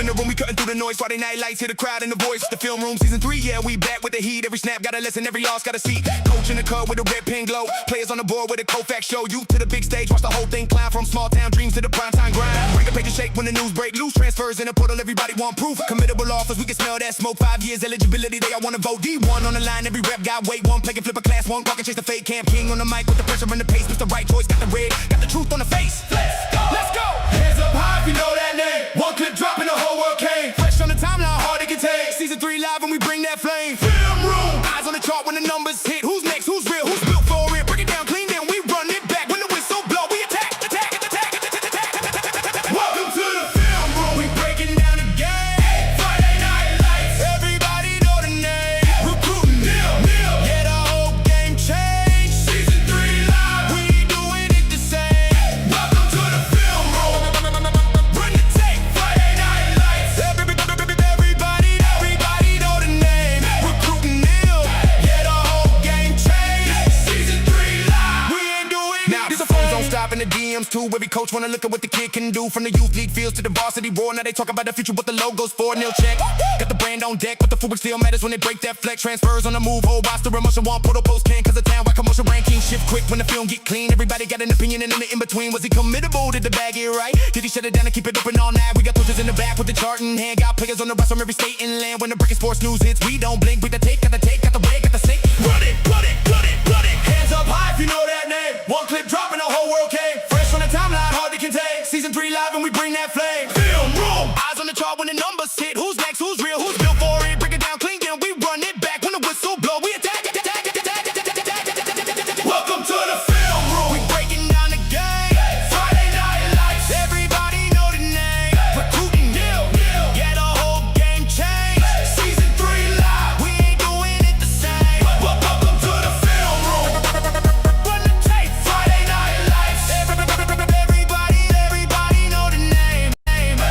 in the room, we cutting through the noise. Friday night lights, hear the crowd and the voice. The film room, season 3, yeah, we back with the heat. Every snap got a lesson, every loss got a seat. Coach in the cut with a red pin glow. Players on the board with a Kofax show. Youth to the big stage, watch the whole thing climb. From small town dreams to the primetime grind. Bring a page and shake when the news break. Loose transfers in the portal, everybody want proof. Committable offers, we can smell that smoke. 5 years eligibility, they all wanna vote. D1 on the line, every rep got weight. One play can flip a class, one walk and chase the fake. Kamp King on the mic with the pressure and the pace. Mr. WrightChoice got the red, got the truth on the face. Let's go, let's go. Hands up high if you know that name. One clip dropping, the whole world came. Fresh on the timeline, hard to contain. Season 3 live and we bring that flame. Film room, eyes on the chart when the numbers hit. Who's next? Who's real? Who's built for it? Break it down clean, then we run it back. When the whistle blow, we attack, attack, attack, attack, attack, attack. Welcome to the film room. We breaking down the game. Friday night lights, everybody know the name. Recruiting nil, nil. Yeah, the whole game changed. Season 3 live, we doing it the same. Welcome to the film room. Run the tape. Friday night lights, everybody know the name. Recruiting nil. Yeah, the whole game changed. Season 3 live, we ain't doing now. These phones don't stop in the DMs too. Every coach wanna look at what the kid can do. From the youth league fields to the varsity roar. Now they talk about the future, what the logo's for. Nil check. Got the brand on deck, but the footwork still matters when they break that flex. Transfers on the move, whole roster emotion. One portal post can, cause the town wide commotion ranking shift quick when the film get clean. Everybody got an opinion and in the in-between. Was he committable? Did the bag get right? Did he shut it down and keep it open all night? We got coaches in the back with the chart in hand. Got players on the bus from every state and land. When the breaking sports news hits, we don't blink. Beat the tape, got the red, got the snake. Run it, run it, run it, run it. Hands up high if you know that name. One clip dropping, the whole world came. Fresh on the timeline, hard to contain. Season 3 live and we bring that flame. Film room, eyes on the chart when the numbers hit. Who's next? Who's real? Who's built for it? Break it down clean, then we run it back. When the whistle blow, we attack, attack, attack, attack, attack, attack, attack. Welcome to the film room. We breaking down the game. Friday night lights, everybody know the name. Recruiting nil, nil. Yeah, the whole game changed. Season 3 live, we ain't doing it the same. Welcome to the film room. Run the tape. Friday night lights, everybody know the name.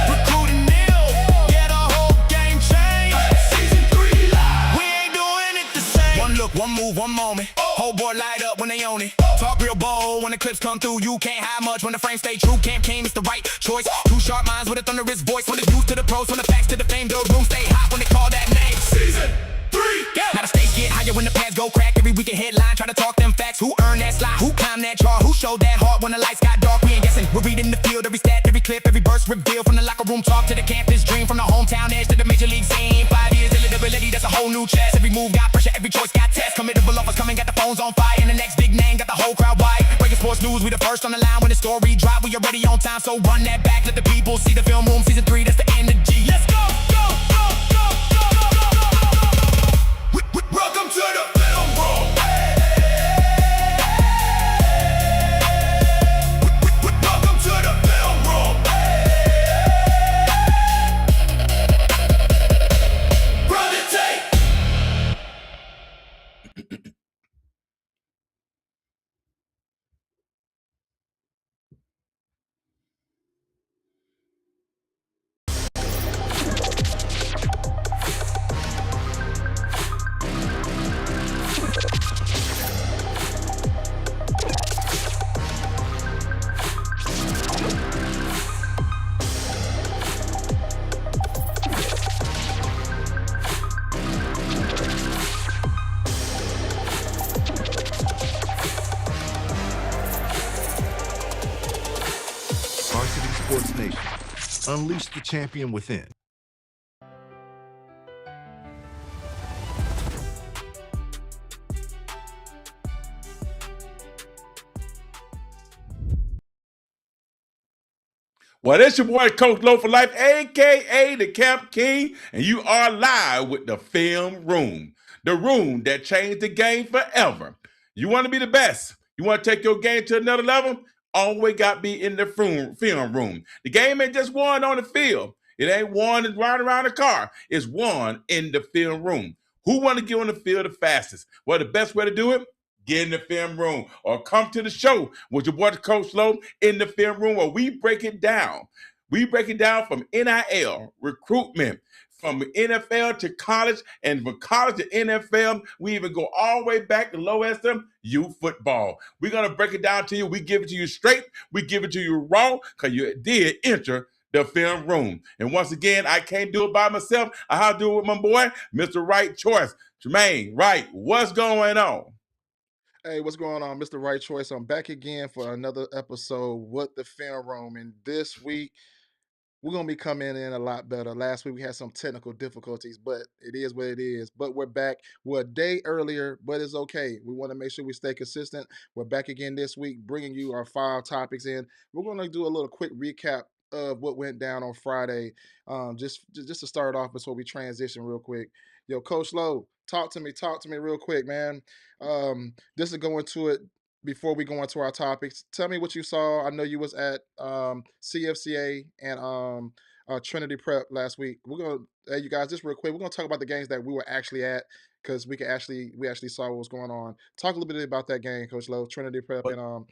Recruiting nil, yeah, the whole game changed. Season 3 live, we ain't doing it the same. One look, one move, one moment. Whole board light up when they own it. Talk real bold when the clips come through. You can't hide much when the frame stay true. Kamp King Mr. Right Choice. Two sharp minds with a thunderous voice. From the youth to the pros, from the facts to the fame, the room stay hot when they call that name. Season 3, go. Now the stakes get higher when the pads go crack. Every weekend headline, try to talk them facts. Who earned that slot? Who climbed that chart? Who showed that heart when the lights got dark? We ain't guessing. We're reading the field, every stat, every clip, every burst reveal. From the locker room talk to the campus dream. From the hometown edge to the major league scene. 5 years eligibility, that's a whole new chess. Every move got pressure, every choice got test. Committable offers coming, got the phones on fire. And the next big name got the whole crowd wide. Breaking sports news, we the first on the line. When the story drop, we already on time. So run that back, let the people see the film room. Season 3, that's the energy. Let's go, go, go, go, go, go, go, go. Welcome to the film room. Welcome to the film room. Run the tape. Varsity Sports Nation. Unleash the champion within. Well, that's your boy, Coach Low for Life, a.k.a. the Kamp King, and you are live with the film room, the room that changed the game forever. You want to be the best? You want to take your game to another level? Always got to be in the film room. The game ain't just won on the field. It ain't won and riding around the car. It's won in the film room. Who want to get on the field the fastest? Well, the best way to do it, get in the film room or come to the show with your boy, Coach Low, in the film room where we break it down. We break it down from NIL, recruitment, from NFL to college, and from college to NFL, we even go all the way back to low SM youth football. We're going to break it down to you. We give it to you straight. We give it to you raw because you did enter the film room. And once again, I can't do it by myself. I have to do it with my boy, Mr. Right Choice. Jermaine, right, what's going on? Hey, what's going on, Mr. Right Choice? I'm back again for another episode with the film room. And this week, we're gonna be coming in a lot better. Last week we had some technical difficulties, but it is what it is. But we're back. We're a day earlier, but it's okay. We want to make sure we stay consistent. We're back again this week, bringing you our 5 topics in. We're gonna do a little quick recap of what went down on Friday, just to start off before we transition real quick. Yo, Coach Lowe, talk to me real quick, man. This is going to it before we go into our topics. Tell me what you saw. I know you was at CFCA and Trinity Prep last week. We're gonna, hey, you guys, just real quick. We're gonna talk about the games that we were actually at because we actually saw what was going on. Talk a little bit about that game, Coach Lowe, Trinity Prep and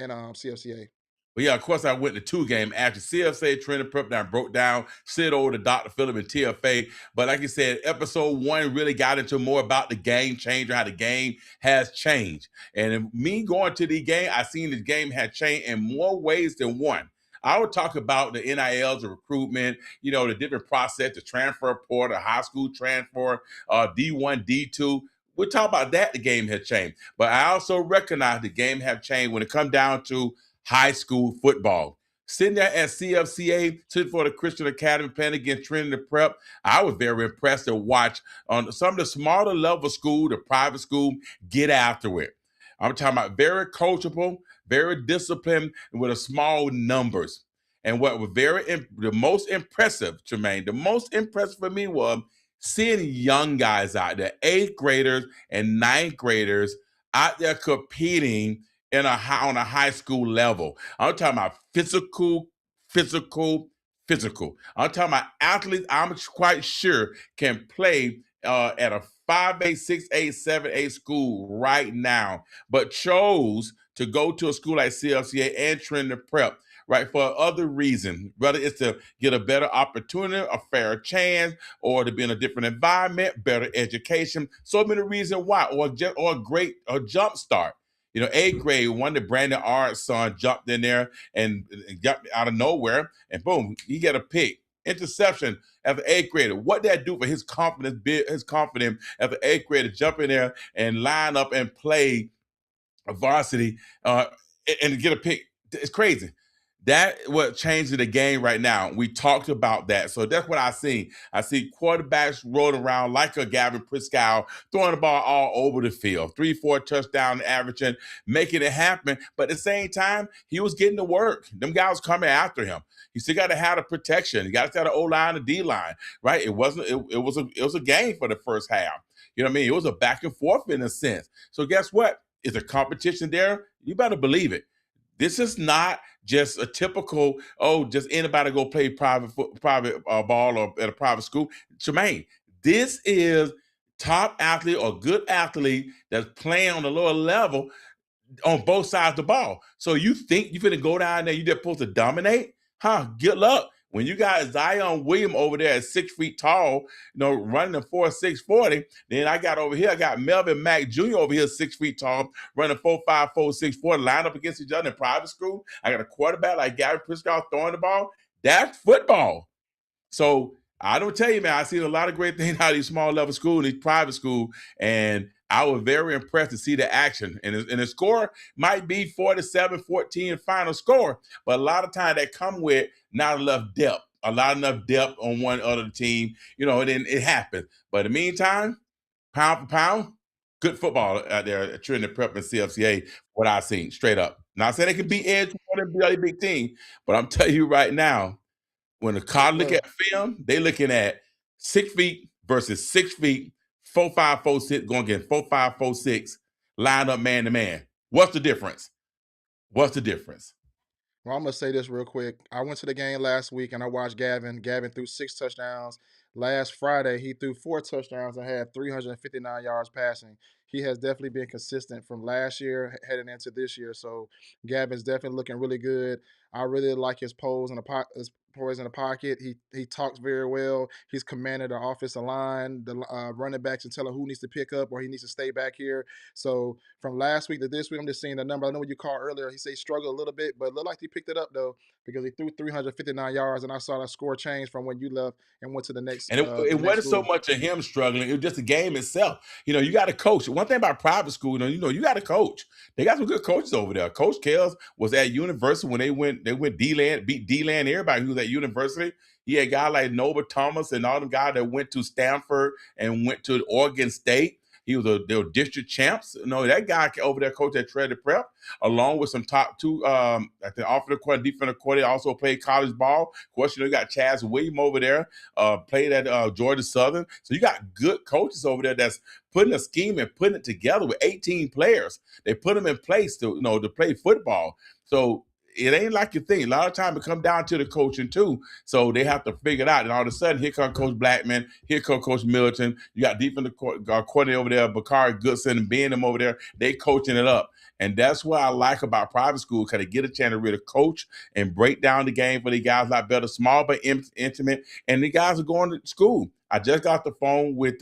CFCA. Well, yeah, of course, I went to two games after CFA Trinity Prep. That broke down, sit over to Dr. Phillip and TFA. But like you said, episode one really got into more about the game changer, how the game has changed. And me going to the game, I seen the game had changed in more ways than one. I would talk about the NILs, the recruitment, the different process, the transfer portal, the high school transfer, D1, D2. We'll talk about that. The game has changed. But I also recognize the game have changed when it comes down to high school football. Sitting there at CFCA, sitting for the Christian Academy, playing against Trinity Prep, I was very impressed to watch on some of the smaller level school, the private school, get after it. I'm talking about very coachable, very disciplined, with a small numbers. And what was the most impressive, Jermaine, the most impressive for me was seeing young guys out there, eighth graders and ninth graders out there competing on a high school level. I'm talking about physical, physical. I'm talking about athletes I'm quite sure can play at a 5A, 6A, 7A school right now, but chose to go to a school like CLCA and Trinity Prep, right, for other reasons, whether it's to get a better opportunity, a fair chance, or to be in a different environment, better education. So many reasons why, or a jump start. Eighth grade, one of the Brandon Art's son jumped in there and got out of nowhere, and boom, he got a pick. Interception as an eighth grader. What did that do for his confidence? His confidence as an eighth grader, jump in there and line up and play a varsity and get a pick. It's crazy. That what changing the game right now. We talked about that. So that's what I see. I see quarterbacks rolling around like a Gavin Priscow, throwing the ball all over the field. 3-4 touchdown averaging, making it happen. But at the same time, he was getting to work. Them guys coming after him. He still got to have the protection. He got to have the O-line and D-line, right? It was a game for the first half. You know what I mean? It was a back and forth in a sense. So guess what? Is a competition there? You better believe it. This is not just a typical, just anybody go play private ball or at a private school. Jermaine, this is top athlete or good athlete that's playing on a lower level on both sides of the ball. So you think you're going to go down there, you're supposed to dominate? Good luck. When you got Zion William over there at 6 feet tall, running a 4.6 40, then I got Melvin Mack Jr. over here 6 feet tall, running 4.5 4.6 40, line up against each other in private school. I got a quarterback like Gary Priscow throwing the ball. That's football. So I don't tell you, man, I've seen a lot of great things out of these small level schools, these private schools, and I was very impressed to see the action. And the score might be 47-14 final score, but a lot of times that come with not enough depth, on one other team, and then it happens. But in the meantime, pound for pound, good football out there at Trinity Prep and CFCA, what I've seen, straight up. Not saying they can beat Edge or be a big team, but I'm telling you right now, when the car look at film, they looking at 6 feet versus 6 feet, 4.5 4.6, going against 4.5 4.6, lined up man to man. What's the difference? What's the difference? Well, I'm gonna say this real quick. I went to the game last week and I watched Gavin. Gavin threw 6 touchdowns. Last Friday, he threw 4 touchdowns and had 359 yards passing. He has definitely been consistent from last year heading into this year. So Gavin's definitely looking really good. I really like his poise in the pocket. He talks very well. He's commanded the offensive line, the running backs, and telling who needs to pick up or he needs to stay back here. So from last week to this week, I'm just seeing the number. I know what you called earlier. He said he struggled a little bit, but it looked like he picked it up though because he threw 359 yards, and I saw that score change from when you left and went to And it the next wasn't so school. much of him struggling; it was just the game itself. You got to coach. One thing about private school, you got to coach. They got some good coaches over there. Coach Kells was at University when they went. They went D-Land, beat D-Land. Everybody who was at University. He had guys like Nova Thomas and all them guys that went to Stanford and went to Oregon State. They were district champs. That guy over there coached at Trinity Prep, along with some top two. I think offensive coordinator, defensive coordinator, also played college ball. Of course, you got Chaz William over there, played at Georgia Southern. So you got good coaches over there that's putting a scheme and putting it together with 18 players. They put them in place to play football. So it ain't like you think. A lot of time it come down to the coaching too. So they have to figure it out. And all of a sudden, here comes Coach Blackman, here comes Coach Middleton. You got defensive coordinator over there, Bakari Goodson, and being them over there. They coaching it up. And that's what I like about private school, because they get a chance to really coach and break down the game for the guys a lot better, small but intimate. And the guys are going to school. I just got the phone with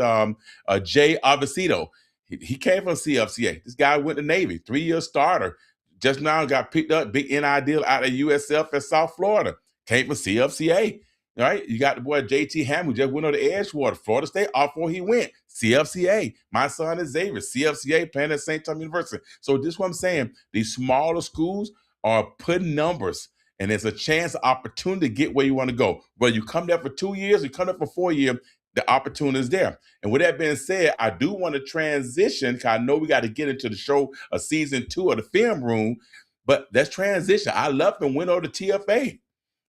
Jay Avicito. He came from CFCA. This guy went to Navy, 3-year starter. Just now got picked up, big NI deal out of USF in South Florida. Came from CFCA. Right? You got the boy JT Ham, who just went on to Edgewater, Florida State, off where he went. CFCA. My son is Xavier, CFCA, playing at St. Thomas University. So this is what I'm saying. These smaller schools are putting numbers, and there's a chance, opportunity to get where you want to go. Whether you come there for 2 years or come there for 4 years, the opportunity is there. And with that being said, I do want to transition, because I know we got to get into the show of season 2 of the film room, but let's transition. I left and went over to TFA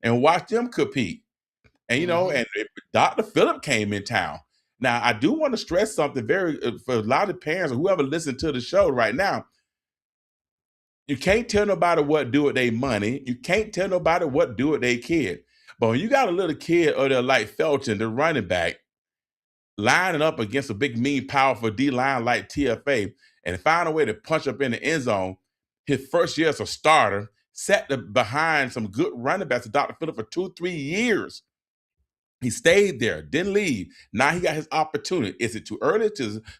and watched them compete. And, and Dr. Phillip came in town. Now, I do want to stress something for a lot of parents or whoever listen to the show right now. You can't tell nobody what to do with their money. You can't tell nobody what to do with their kid. But when you got a little kid or they're like Felton, the running back, lining up against a big, mean, powerful D-line like TFA and find a way to punch up in the end zone, his first year as a starter, sat behind some good running backs to Dr. Phillip for 2-3 years. He stayed there, didn't leave. Now he got his opportunity. Is it too early?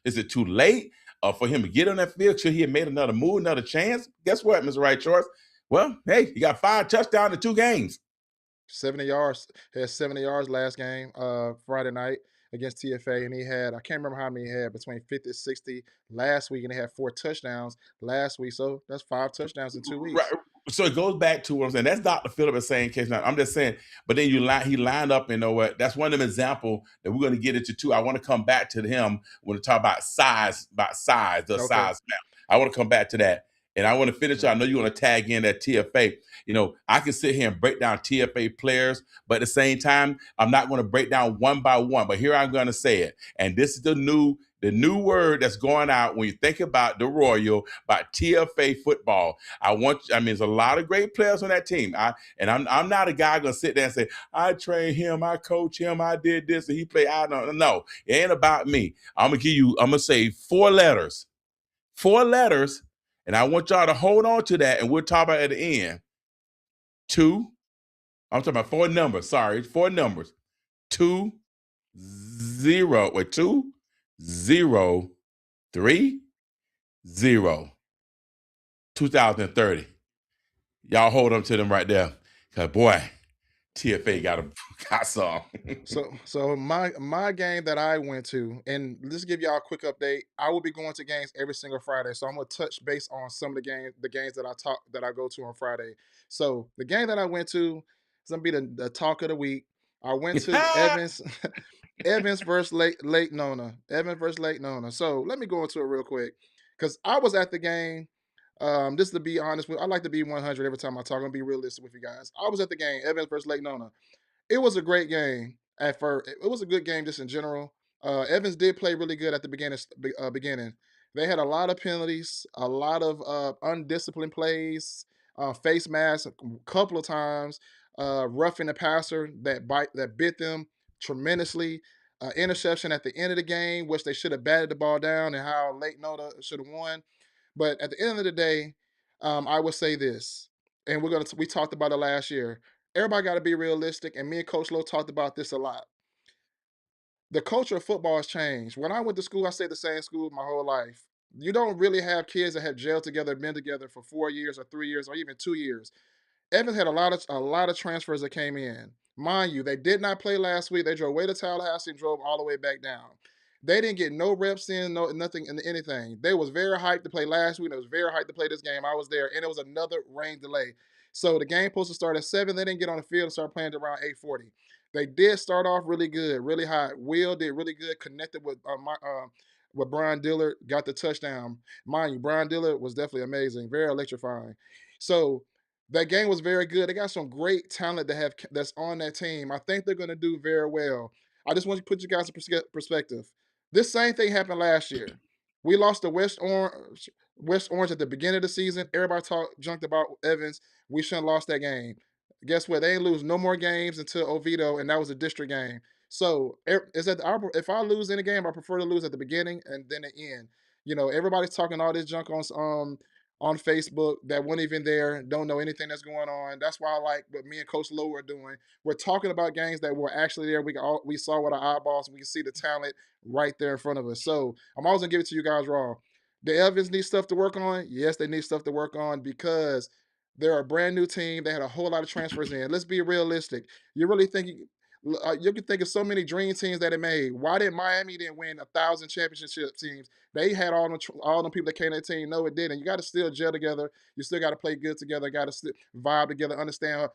Is it too late for him to get on that field? Should he have made another move, another chance? Guess what, Mr. RightChoice? Well, hey, he got 5 touchdowns in 2 games. 70 yards. He had 70 yards last game, Friday night against TFA, and he had, I can't remember how many he had, between 50 and 60 last week, and he had 4 touchdowns last week. So that's 5 touchdowns in 2 weeks. Right. So it goes back to what I'm saying. That's Dr. Phillip is saying case now. I'm just saying, but then he lined up, and what? That's one of them examples that we're going to get into too. I want to come back to him when we talk about size, size map. I want to come back to that. And I want to finish. I know you want to tag in that TFA. I can sit here and break down TFA players, but at the same time, I'm not going to break down one by one. But here I'm going to say it. And this is the new word that's going out when you think about the Royal, about TFA football. There's a lot of great players on that team. I'm not a guy going to sit there and say, I trained him, I coach him, I did this, and he played. I don't know. It ain't about me. I'm going to say 4 letters. 4 letters. And I want y'all to hold on to that, and we'll talk about it at the end. 2. I'm talking about 4 numbers. Sorry, 4 numbers. 2 0. Wait, 2 0 3 0. 2030. Y'all hold on to them right there, cause boy, TFA got some. So my game that I went to, and let's give y'all a quick update. I will be going to games every single Friday, so I'm gonna touch base on some of the games that I go to on Friday. So the game that I went to is gonna be the talk of the week. I went to Evans. Evans versus Lake Nona. Evans versus Lake Nona. So let me go into it real quick, because I was at the game. Just to be honest I like to be 100 every time I talk. I'm gonna be realistic with you guys. I was at the game, Evans versus Lake Nona. It was a great game at first. It was a good game just in general. Evans did play really good at the beginning. They had a lot of penalties, a lot of undisciplined plays, face masks a couple of times, roughing the passer that bit them tremendously. Interception at the end of the game, which they should have batted the ball down, and how Lake Nona should have won. But at the end of the day, I would say this, and we talked about it last year. everybody got to be realistic. And me and Coach Lowe talked about this a lot. The culture of football has changed. When I went to school, I stayed the same school my whole life. You don't really have kids that have gelled together, been together for 4 years or 3 years or even 2 years. Evans had a lot of transfers that came in. Mind you, they did not play last week. They drove way to Tallahassee and drove all the way back down. They didn't get no reps in, no nothing in anything. They was very hyped to play last week. They was very hyped to play this game. I was there, and it was another rain delay. So the game supposed to start at 7. They didn't get on the field and start playing at around 8:40. They did start off really good, really hot. Will did really good, connected with Brian Dillard, got the touchdown. Mind you, Brian Dillard was definitely amazing, very electrifying. So that game was very good. They got some great talent that's on that team. I think they're going to do very well. I just want to put you guys in perspective. This same thing happened last year. We lost to West Orange at the beginning of the season. Everybody junked about Evans. We shouldn't have lost that game. Guess what? They ain't lose no more games until Oviedo, and that was a district game. So if I lose any game, I prefer to lose at the beginning and then the end. Everybody's talking all this junk on Facebook that weren't even there, don't know anything that's going on. That's why I like what me and Coach Lowe are doing. We're talking about games that were actually there. We saw with our eyeballs. We can see the talent right there in front of us. So I'm always gonna give it to you guys raw. The Evans need stuff to work on. Yes, they need stuff to work on because they're a brand new team. They had a whole lot of transfers in. Let's be realistic. You really think you can think of so many dream teams that it made. Why did Miami didn't win 1,000 championship teams? They had all the people that came to the team. No, it didn't. You got to still gel together. You still got to play good together. Got to vibe together. Understand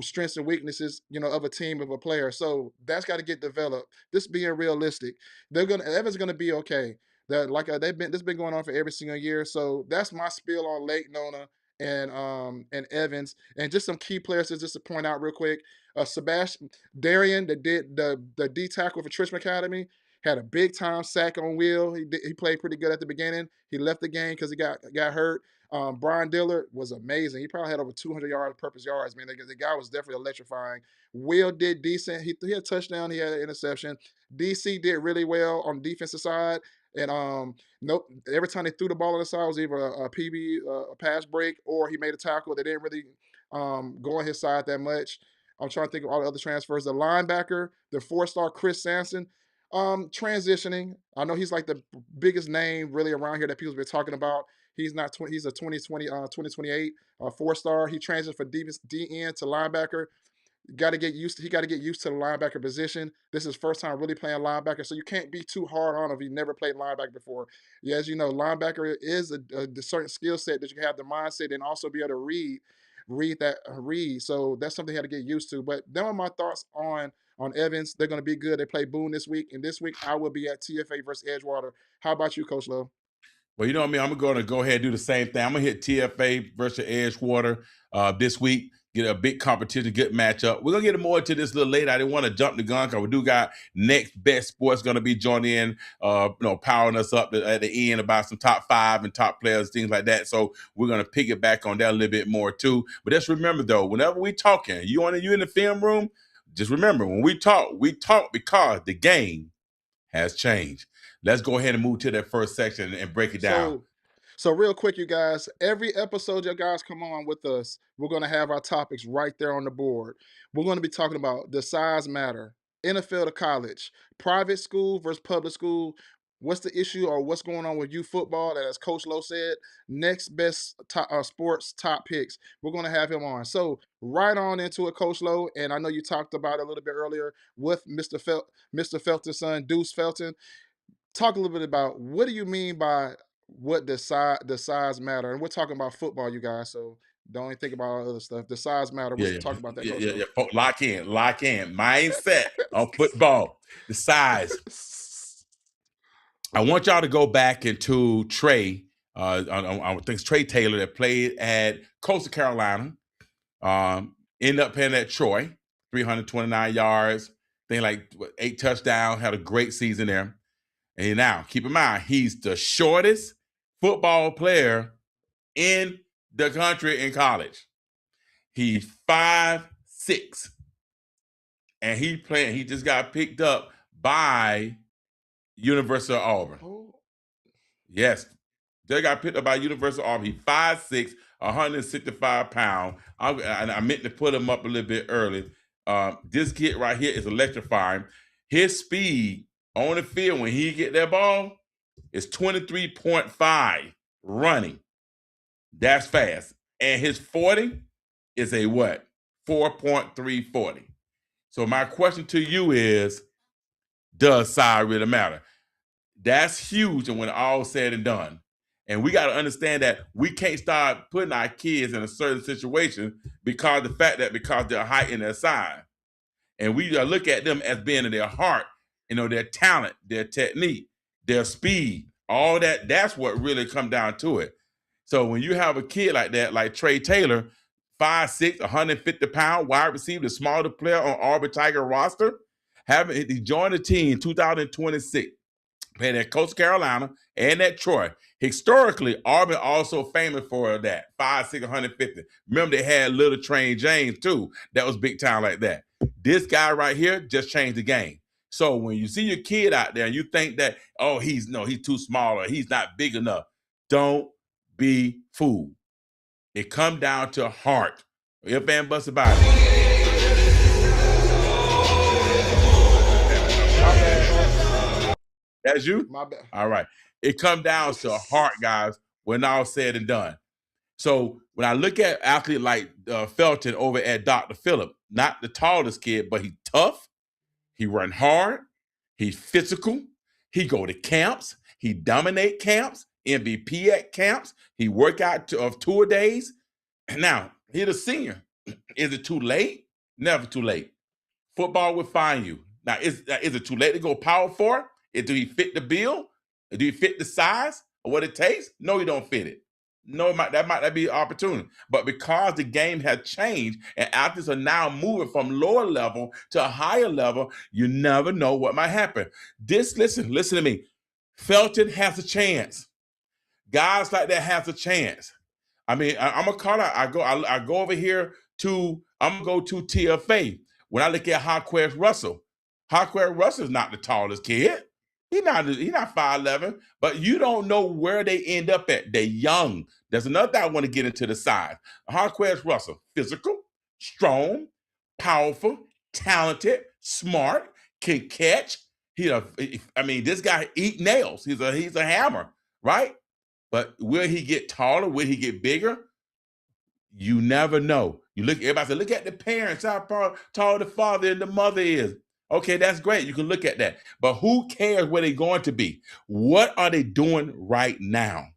strengths and weaknesses, of a team, of a player. So that's got to get developed. This being realistic, Evans gonna be okay. This been going on for every single year. So that's my spiel on Lake Nona and Evans, and just some key players just to point out real quick. Sebastian Darian, that did the D tackle for Trisham Academy, had a big time sack on Will. He played pretty good at the beginning. He left the game because he got hurt. Brian Dillard was amazing. He probably had over 200 purpose yards. Man, the guy was definitely electrifying. Will did decent. He had a touchdown. He had an interception. DC did really well on the defensive side. And nope, every time they threw the ball on the side, it was either a PB, a pass break, or he made a tackle. They didn't really go on his side that much. I'm trying to think of all the other transfers. The linebacker, the 4-star Chris Sampson, transitioning. I know he's like the biggest name really around here that people's been talking about. He's not. He's a 2028 4-star. He transitioned from DN to linebacker. Got to get used to. He got to get used to the linebacker position. This is his first time really playing linebacker, so you can't be too hard on him if he never played linebacker before. Yeah, as you know, linebacker is a certain skill set that you can have the mindset and also be able to read. So that's something he had to get used to. But them are my thoughts on Evans. They're going to be good. They play Boone this week, and this week I will be at TFA versus Edgewater. How about you, Coach Lowe? Well, you know what I mean? I'm going to go ahead and do the same thing. I'm going to hit TFA versus Edgewater this week. Get a big competition, good matchup. We're going to get more into this a little later. I didn't want to jump the gun because we do got Next Best Sports going to be joining in, powering us up at the end about some top 5 and top players, things like that. So we're going to piggyback on that a little bit more too. But just remember, though, whenever we talking, you in the film room, just remember, when we talk because the game has changed. Let's go ahead and move to that first section and break it down. So real quick, you guys, every episode you guys come on with us, we're going to have our topics right there on the board. We're going to be talking about the size matter, NFL to college, private school versus public school. What's the issue or what's going on with youth football? As Coach Lowe said, next best sports top picks. We're going to have him on. So right on into it, Coach Lowe. And I know you talked about it a little bit earlier with Mr. Felton's son, Deuce Felton. Talk a little bit about what do you mean by what the size matter, and we're talking about football, you guys. So don't even think about all the other stuff. The size matter. We'll talk about that. Yeah. Lock in. Mindset on football. The size. I want y'all to go back into Trey. I think it's Trey Taylor that played at Coastal Carolina. Ended up playing at Troy, 329 yards. Thing like 8 touchdowns. Had a great season there. And now, keep in mind, he's the shortest football player in the country in college. He's 5'6". And he just got picked up by University of Auburn. Oh. Yes. They got picked up by University of Auburn. He's 5'6", 165 pounds. And I meant to put him up a little bit early. This kid right here is electrifying. His speed on the field when he get that ball is 23.5 running. That's fast. And his 40 is a what? 4.340. So my question to you is, does size really matter? That's huge. And when all's said and done, and we got to understand that we can't start putting our kids in a certain situation because their height and their size. And we look at them as being in their heart, their talent, their technique, their speed, all that. That's what really come down to it. So when you have a kid like that, like Trey Taylor, 5'6", 150 pound wide receiver, the smallest player on Auburn Tiger roster, he joined the team in 2026. Played at Coastal Carolina and at Troy. Historically, Auburn also famous for that, 5'6", 150. Remember, they had Little Train James, too. That was big time like that. This guy right here just changed the game. So when you see your kid out there and you think that, he's too small or he's not big enough, don't be fooled. It comes down to heart. If and buts about it. That's you? My bad. All right. It comes down to heart, guys, when all said and done. So when I look at athlete like Felton over at Dr. Phillip, not the tallest kid, but he's tough. He run hard. He's physical. He go to camps. He dominate camps, MVP at camps. He work out of tour days. Now, he's a senior. Is it too late? Never too late. Football will find you. Now, is it too late to go Power 4? Do he fit the bill? Do he fit the size or what it takes? No, he don't fit it. No, that might not be an opportunity. But because the game has changed and athletes are now moving from lower level to a higher level, you never know what might happen. Listen to me. Felton has a chance. Guys like that has a chance. I mean, I'm gonna call out. I go over here to. I'm gonna go to TFA. When I look at Hawquez Russell is not the tallest kid. He's not 5'11", but you don't know where they end up at. They're young. There's another thing I want to get into the size. Hawquez Russell, physical, strong, powerful, talented, smart, can catch. This guy eat nails. He's a hammer, right? But will he get taller? Will he get bigger? You never know. Everybody say, look at the parents, how tall the father and the mother is. Okay, that's great. You can look at that. But who cares where they're going to be? What are they doing right now?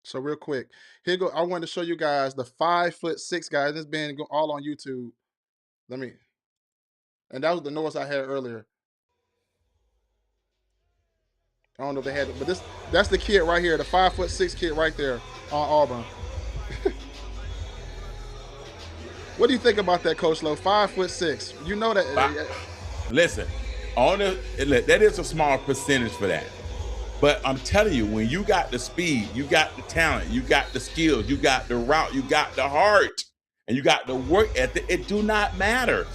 So real quick, here go. I wanted to show you guys the 5'6" guys. It's been all on YouTube. And that was the noise I had earlier. I don't know if they had it, but that's the kid right here, the 5'6" kid right there on Auburn. What do you think about that, Coach Lowe? 5'6". You know that. Listen, that is a small percentage for that. But I'm telling you, when you got the speed, you got the talent, you got the skills, you got the route, you got the heart, and you got the work ethic, it do not matter.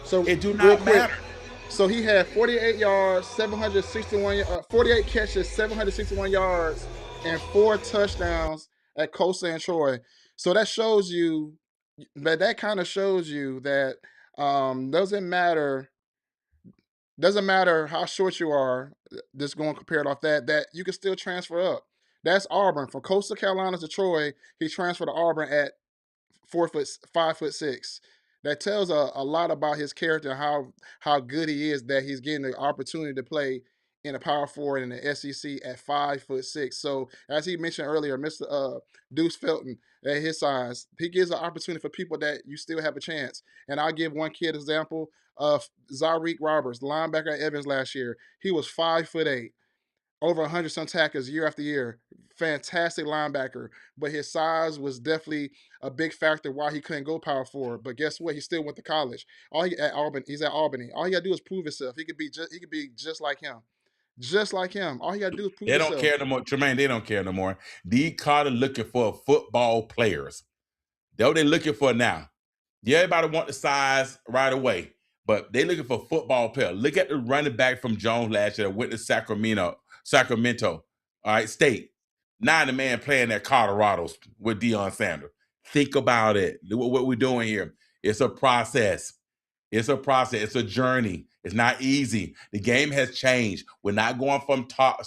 So it do not matter. So he had 48 yards, 48 catches, 761 yards, and 4 touchdowns at Coastal and Troy. So that shows you that kind of shows you that doesn't matter how short you are, just going compared off that you can still transfer up. That's Auburn. From Coastal Carolina to Troy, he transferred to Auburn at 5'6". That tells a lot about his character and how good he is that he's getting the opportunity to play in a Power 4 in the SEC at 5'6". So as he mentioned earlier, Mr. Deuce Felton at his size, he gives an opportunity for people that you still have a chance. And I'll give one kid example of Zareek Roberts, linebacker at Evans last year. He was 5'8", over 100-some tackles year after year. Fantastic linebacker, but his size was definitely a big factor why he couldn't go Power 4. But guess what? He still went to college. He's at Albany. All he got to do is prove himself. He could be just like him. Just like him. All he got to do is prove himself. They don't care no more. Tremaine, they don't care no more. D. Carter looking for football players. That's what they're looking for now. Yeah, everybody want the size right away, but they're looking for football players. Look at the running back from Jones last year that went to Sacramento, all right, State. Now the man playing at Colorado with Deion Sanders. Think about it. What we're doing here. It's a process. It's a process. It's a journey. It's not easy. The game has changed. We're not going from top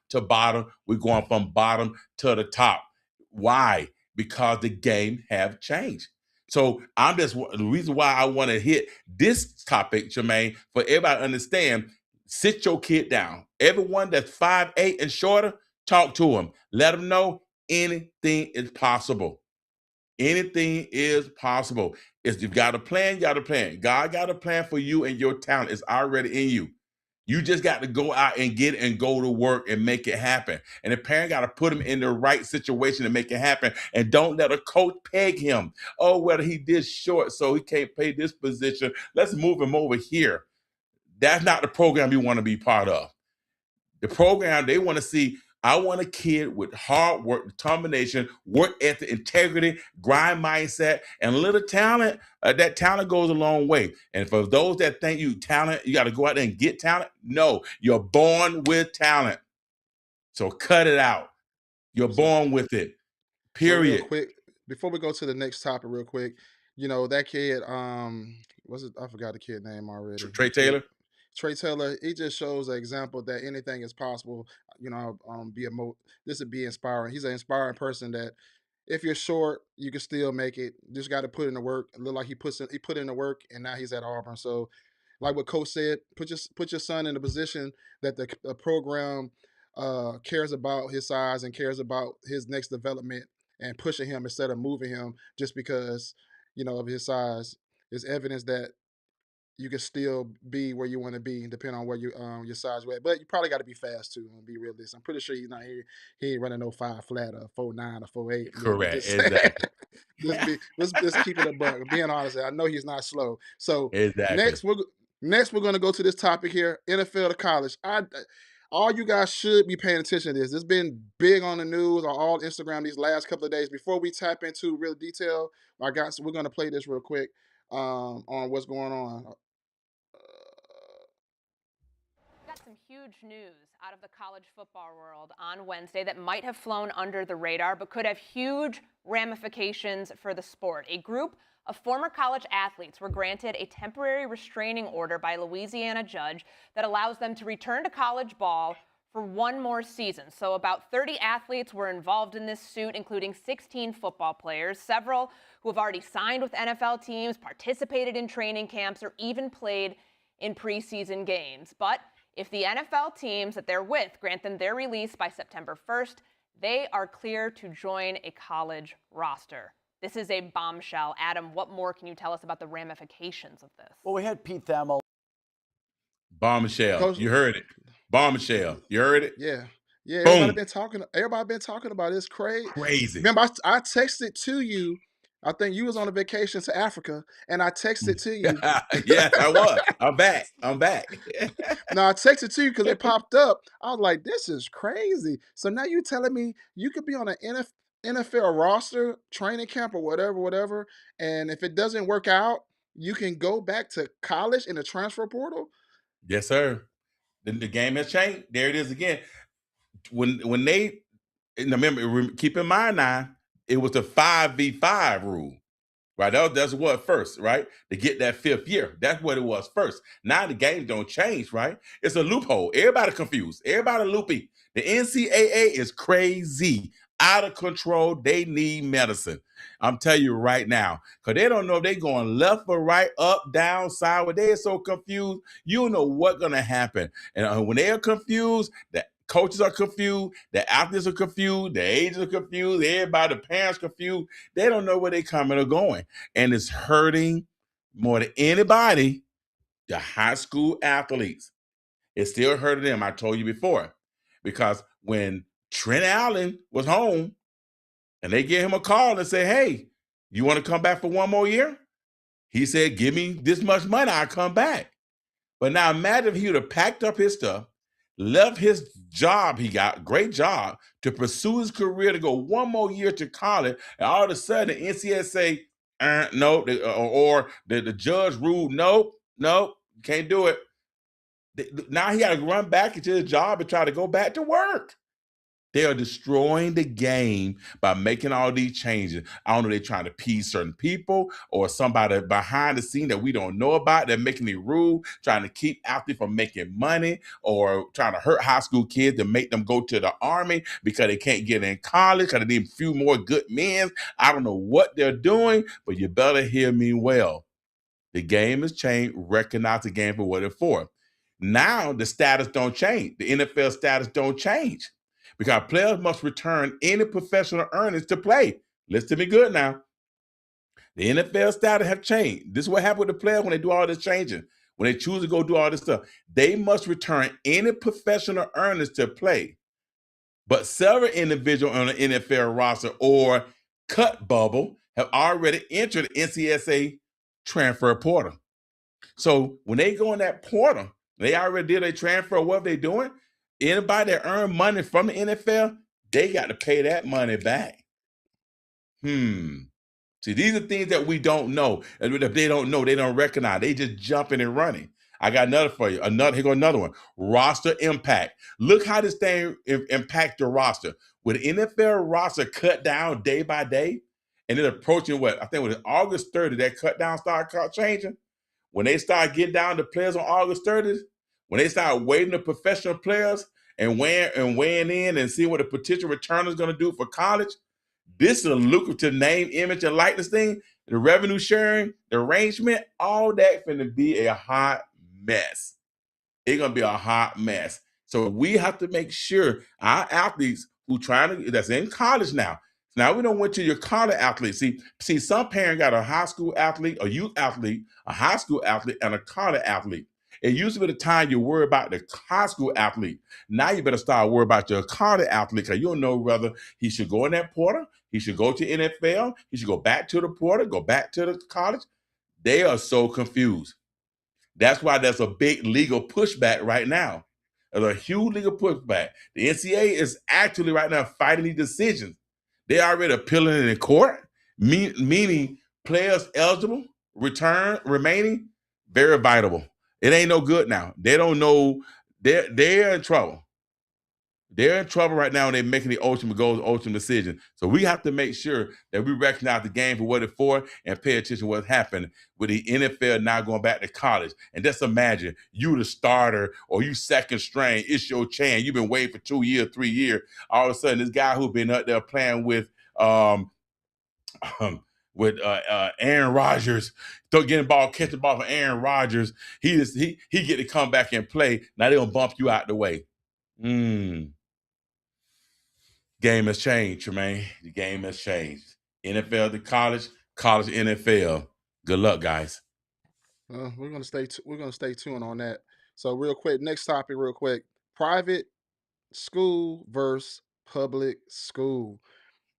to bottom. We're going from bottom to the top. Why? Because the game have changed. So the reason why I want to hit this topic, Jermaine, for everybody to understand, sit your kid down. Everyone that's 5'8" and shorter, talk to them. Let them know anything is possible. Anything is possible. If you've got a plan, you got a plan. God got a plan for you, and your talent is already in you. You just got to go out and get it and go to work and make it happen. And the parent got to put him in the right situation to make it happen. And don't let a coach peg him. Oh, well, he did short, so he can't play this position. Let's move him over here. That's not the program you want to be part of. The program, they want to see, I want a kid with hard work, determination, work ethic, integrity, grind mindset, and a little talent. That talent goes a long way. And for those that think you talent, you got to go out there and get talent. No, you're born with talent. So cut it out. You're born with it. Period. So real quick, before we go to the next topic, real quick, that kid, what's it? I forgot the kid name already. Trey Taylor. Trey Taylor, he just shows an example that anything is possible. This would be inspiring. He's an inspiring person that if you're short, you can still make it. Just got to put in the work. It look like he put in the work, and now he's at Auburn. So, like what Coach said, put your son in a position that the program cares about his size and cares about his next development and pushing him instead of moving him just because of his size. Is evidence that you can still be where you want to be, depending on where your size is. But you probably got to be fast too, and be realistic. I'm pretty sure he's not here. He ain't running no 5 flat or 4.9 or 4.8. Correct. Exactly. Exactly. Let's keep it a buck. Being honest, I know he's not slow. So Exactly. next we're going to go to this topic here: NFL to college. All you guys should be paying attention to this. It's been big on the news on all Instagram these last couple of days. Before we tap into real detail, we're going to play this real quick on what's going on. Got some huge news out of the college football world on Wednesday that might have flown under the radar but could have huge ramifications for the sport. A group of former college athletes were granted a temporary restraining order by a Louisiana judge that allows them to return to college ball for one more season. So about 30 athletes were involved in this suit, including 16 football players, several who have already signed with NFL teams, participated in training camps, or even played in preseason games. But if the NFL teams that they're with grant them their release by September 1st, they are clear to join a college roster. This is a bombshell. Adam, what more can you tell us about the ramifications of this? Well, we had Pete Thamel. Bombshell. Coach, you heard it. Bombshell. You heard it? Yeah. Yeah, Boom. everybody been talking about it. It's crazy. Crazy. Remember, I texted to you. I think you was on a vacation to Africa, and I texted to you. Yes, I was. I'm back. No, I texted to you because it popped up. I was like, this is crazy. So now you telling me you could be on an NFL roster, training camp, or whatever, and if it doesn't work out, you can go back to college in the transfer portal? Yes, sir. The game has changed. There it is again. When they, remember, keep in mind now, it was the 5v5 rule, right? That's what first, right? To get that 5th year. That's what it was first. Now the game don't change, right? It's a loophole. Everybody confused. Everybody loopy. The NCAA is crazy, out of control. They need medicine. I'm telling you right now, because they don't know if they're going left or right, up, down, sideways. They are so confused. You don't know what's going to happen. And when they are confused, the coaches are confused, the athletes are confused, the agents are confused, everybody, the parents confused. They don't know where they're coming or going. And it's hurting more than anybody, the high school athletes. It's still hurting them, I told you before. Because when Trent Allen was home and they gave him a call and say, hey, you want to come back for one more year? He said, give me this much money, I'll come back. But now imagine if he would have packed up his stuff, left his job he got, great job, to pursue his career, to go one more year to college, and all of a sudden the NCAA say, no, or the judge ruled, nope, can't do it. Now he got to run back into his job and try to go back to work. They are destroying the game by making all these changes. I don't know, they're trying to appease certain people or somebody behind the scene that we don't know about. They're making the rule, trying to keep athletes from making money or trying to hurt high school kids to make them go to the Army because they can't get in college because they need a few more good men. I don't know what they're doing, but you better hear me well. The game has changed. Recognize the game for what it's for. Now the status don't change. The NFL status don't change because players must return any professional earnings to play. Listen to me good now. The NFL status have changed. This is what happened with the players when they do all this changing. When they choose to go do all this stuff, they must return any professional earnings to play. But several individuals on the NFL roster or cut bubble have already entered the NCSA transfer portal. So when they go in that portal, they already did a transfer. What are they doing? Anybody that earned money from the NFL, they got to pay that money back. See, these are things that we don't know. And if they don't know, they don't recognize. They just jumping and running. I got another for you. Here go another one. Roster impact. Look how this thing impacts your roster. With the NFL roster cut down day by day, and then approaching what? I think it was August 30th, that cut down started changing. When they start getting down to players on August 30th, when they start waiting the professional players and weighing in and seeing what the potential return is going to do for college, this is a lucrative name, image, and likeness thing. The revenue sharing, the arrangement, all that finna be a hot mess. It's gonna be a hot mess. So we have to make sure our athletes that's in college now. Now we don't want to your college athletes. See, some parent got a high school athlete, a youth athlete, a high school athlete, and a college athlete. It used to be the time you worry about the high school athlete. Now you better start worrying about your college athlete because you don't know whether he should go in that portal, he should go to NFL, he should go back to the portal, go back to the college. They are so confused. That's why there's a big legal pushback right now. There's a huge legal pushback. The NCAA is actually right now fighting these decisions. They already appealing it in court, meaning players eligible, remaining, very viable. It ain't no good now. They don't know. They're in trouble. They're in trouble right now and they're making the ultimate decision. So we have to make sure that we recognize the game for what it's for and pay attention to what's happening with the NFL now going back to college. And just imagine you the starter or you second string, it's your chance. You've been waiting for 2 years, 3 years. All of a sudden, this guy who's been up there playing with Aaron Rodgers, getting the ball, catching the ball from Aaron Rodgers, he get to come back and play. Now they're gonna bump you out the way. Game has changed, Tremaine. The game has changed. NFL to college, college to NFL. Good luck, guys. We're gonna stay tuned on that. So real quick, next topic, real quick. Private school versus public school.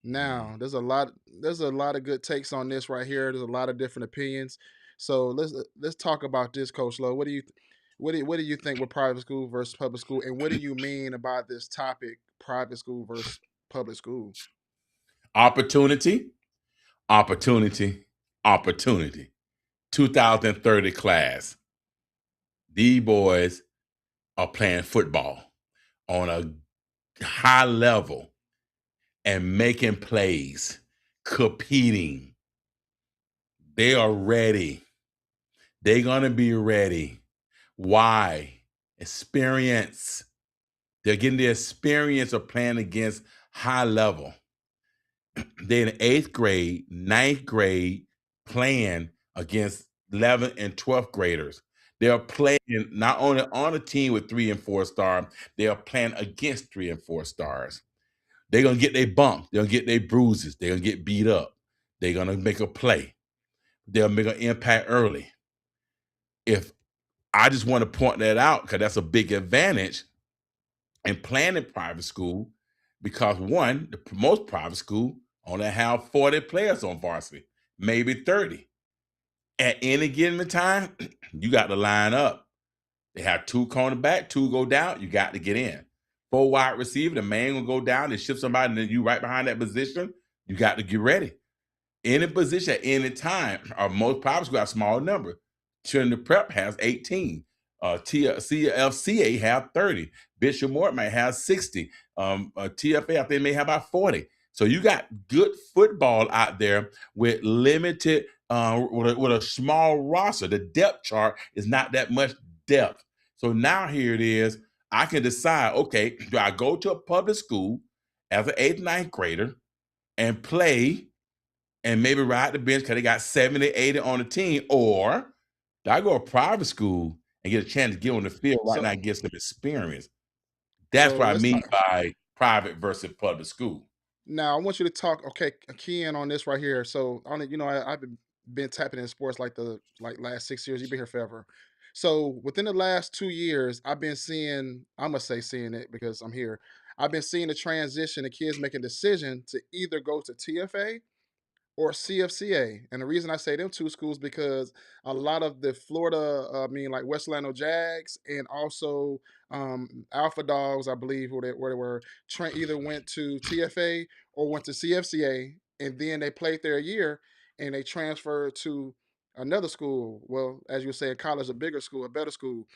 Now, there's a lot of good takes on this right here. There's a lot of different opinions. So let's talk about this, Coach Lowe. What do you think with private school versus public school, and what do you mean about this topic, private school versus public school? Opportunity, opportunity, opportunity. 2030 class. These boys are playing football on a high level and making plays, competing. They are ready. They're going to be ready. Why? Experience. They're getting the experience of playing against high level. They're in 8th grade, 9th grade, playing against 11th and 12th graders. They're playing not only on a team with 3 and 4 stars, they are playing against 3 and 4 stars. They're going to get their bumps. They're going to get their bruises. They're going to get beat up. They're going to make a play. They'll make an impact early. If I just want to point that out because that's a big advantage in playing in private school because, one, most private school only have 40 players on varsity, maybe 30. At any given time, you got to line up. They have 2 cornerback, 2 go down, you got to get in. 4 wide receiver, the man will go down, they shift somebody, and then you right behind that position, you got to get ready. Any position at any time, or most private schools have a small number. Trinity Prep has 18. CFCA have 30. Bishop Moore might have 60. TFA, I think, may have about 40. So you got good football out there with limited, with a small roster. The depth chart is not that much depth. So now here it is. I can decide, okay, do I go to a public school as an 8th, 9th grader and play and maybe ride the bench because they got 70, 80 on the team, or do I go to private school and get a chance to get on the field right now and get some experience? That's So what I let's mean talk. by private versus public school. Now I want you to talk. Okay, key in on this right here. So on it, I've been tapping in sports like last 6 years. You've been here forever. So within the last 2 years, I've been seeing. I'm gonna say seeing it because I'm here. I've been seeing the transition. The kids making a decision to either go to TFA or CFCA. And the reason I say them two schools because a lot of the Florida, like West Orlando Jags and also Alpha Dogs, I believe, where they were, either went to TFA or went to CFCA, and then they played there a year and they transferred to another school. Well, as you say, a college, a bigger school, a better school.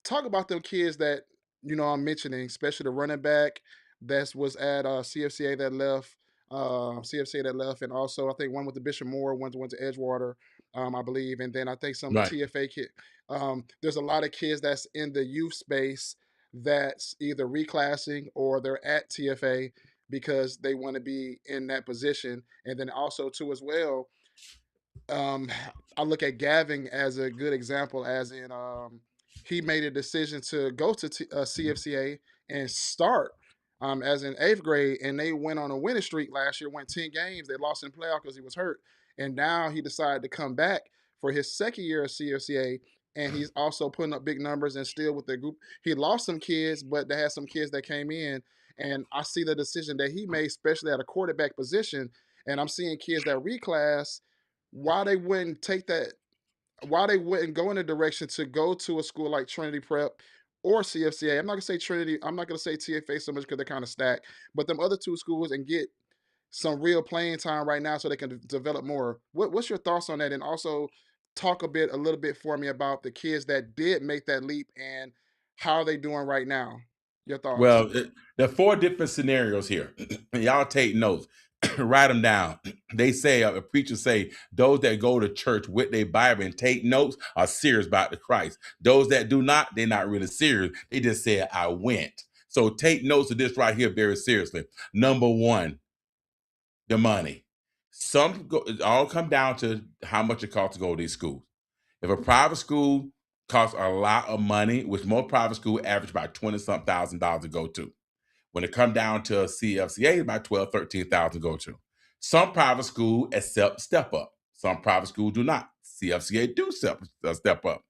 Talk about them kids that I'm mentioning, especially the running back that was at CFCA that left, and also I think one went to Bishop Moore, one went to Edgewater, I believe, and then I think some Right. TFA kid. There's a lot of kids that's in the youth space that's either reclassing or they're at TFA because they want to be in that position, and then also too as well, um, I look at Gavin as a good example, as in he made a decision to go to CFCA and start as in 8th grade, and they went on a winning streak last year, went 10 games. They lost in the playoff because he was hurt, and now he decided to come back for his second year at CFCA, and he's also putting up big numbers and still with the group. He lost some kids, but they had some kids that came in, and I see the decision that he made, especially at a quarterback position, and I'm seeing kids that reclass why they wouldn't take that, why they wouldn't go in the direction to go to a school like Trinity Prep or CFCA. I'm not gonna say Trinity, I'm not gonna say TFA so much because they're kind of stacked, but them other two schools and get some real playing time right now so they can develop more. What's your thoughts on that? And also talk a little bit for me about the kids that did make that leap and how are they doing right now. Your thoughts. Well, there are 4 different scenarios here. Y'all take notes, write them down. They say, a preacher say, those that go to church with their Bible and take notes are serious about the Christ. Those that do not, they're not really serious. They just said, I went. So take notes of this right here very seriously. Number 1, the money. It all come down to how much it costs to go to these schools. If a private school costs a lot of money, which most private school average about 20-something thousand dollars to go to. When it come down to a CFCA, it's about 12, 13,000 to go to. Some private school accept step up. Some private schools do not. CFCA do step up.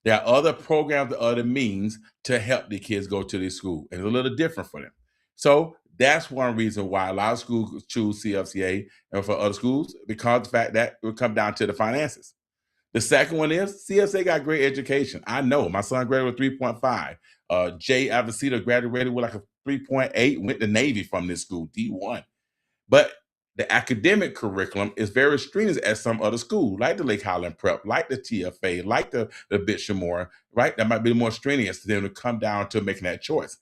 There are other programs, other means to help the kids go to this school, and it's a little different for them. So that's one reason why a lot of schools choose CFCA and for other schools, because the fact that it will come down to the finances. The second one is CFCA got great education. I know my son graduated with 3.5. Jay Avicita graduated with like a 3.8, went to Navy from this school, D1. But the academic curriculum is very stringent at some other schools, like the Lake Highland Prep, like the TFA, like the Bishop Moore, right? That might be more strenuous to them to come down to making that choice.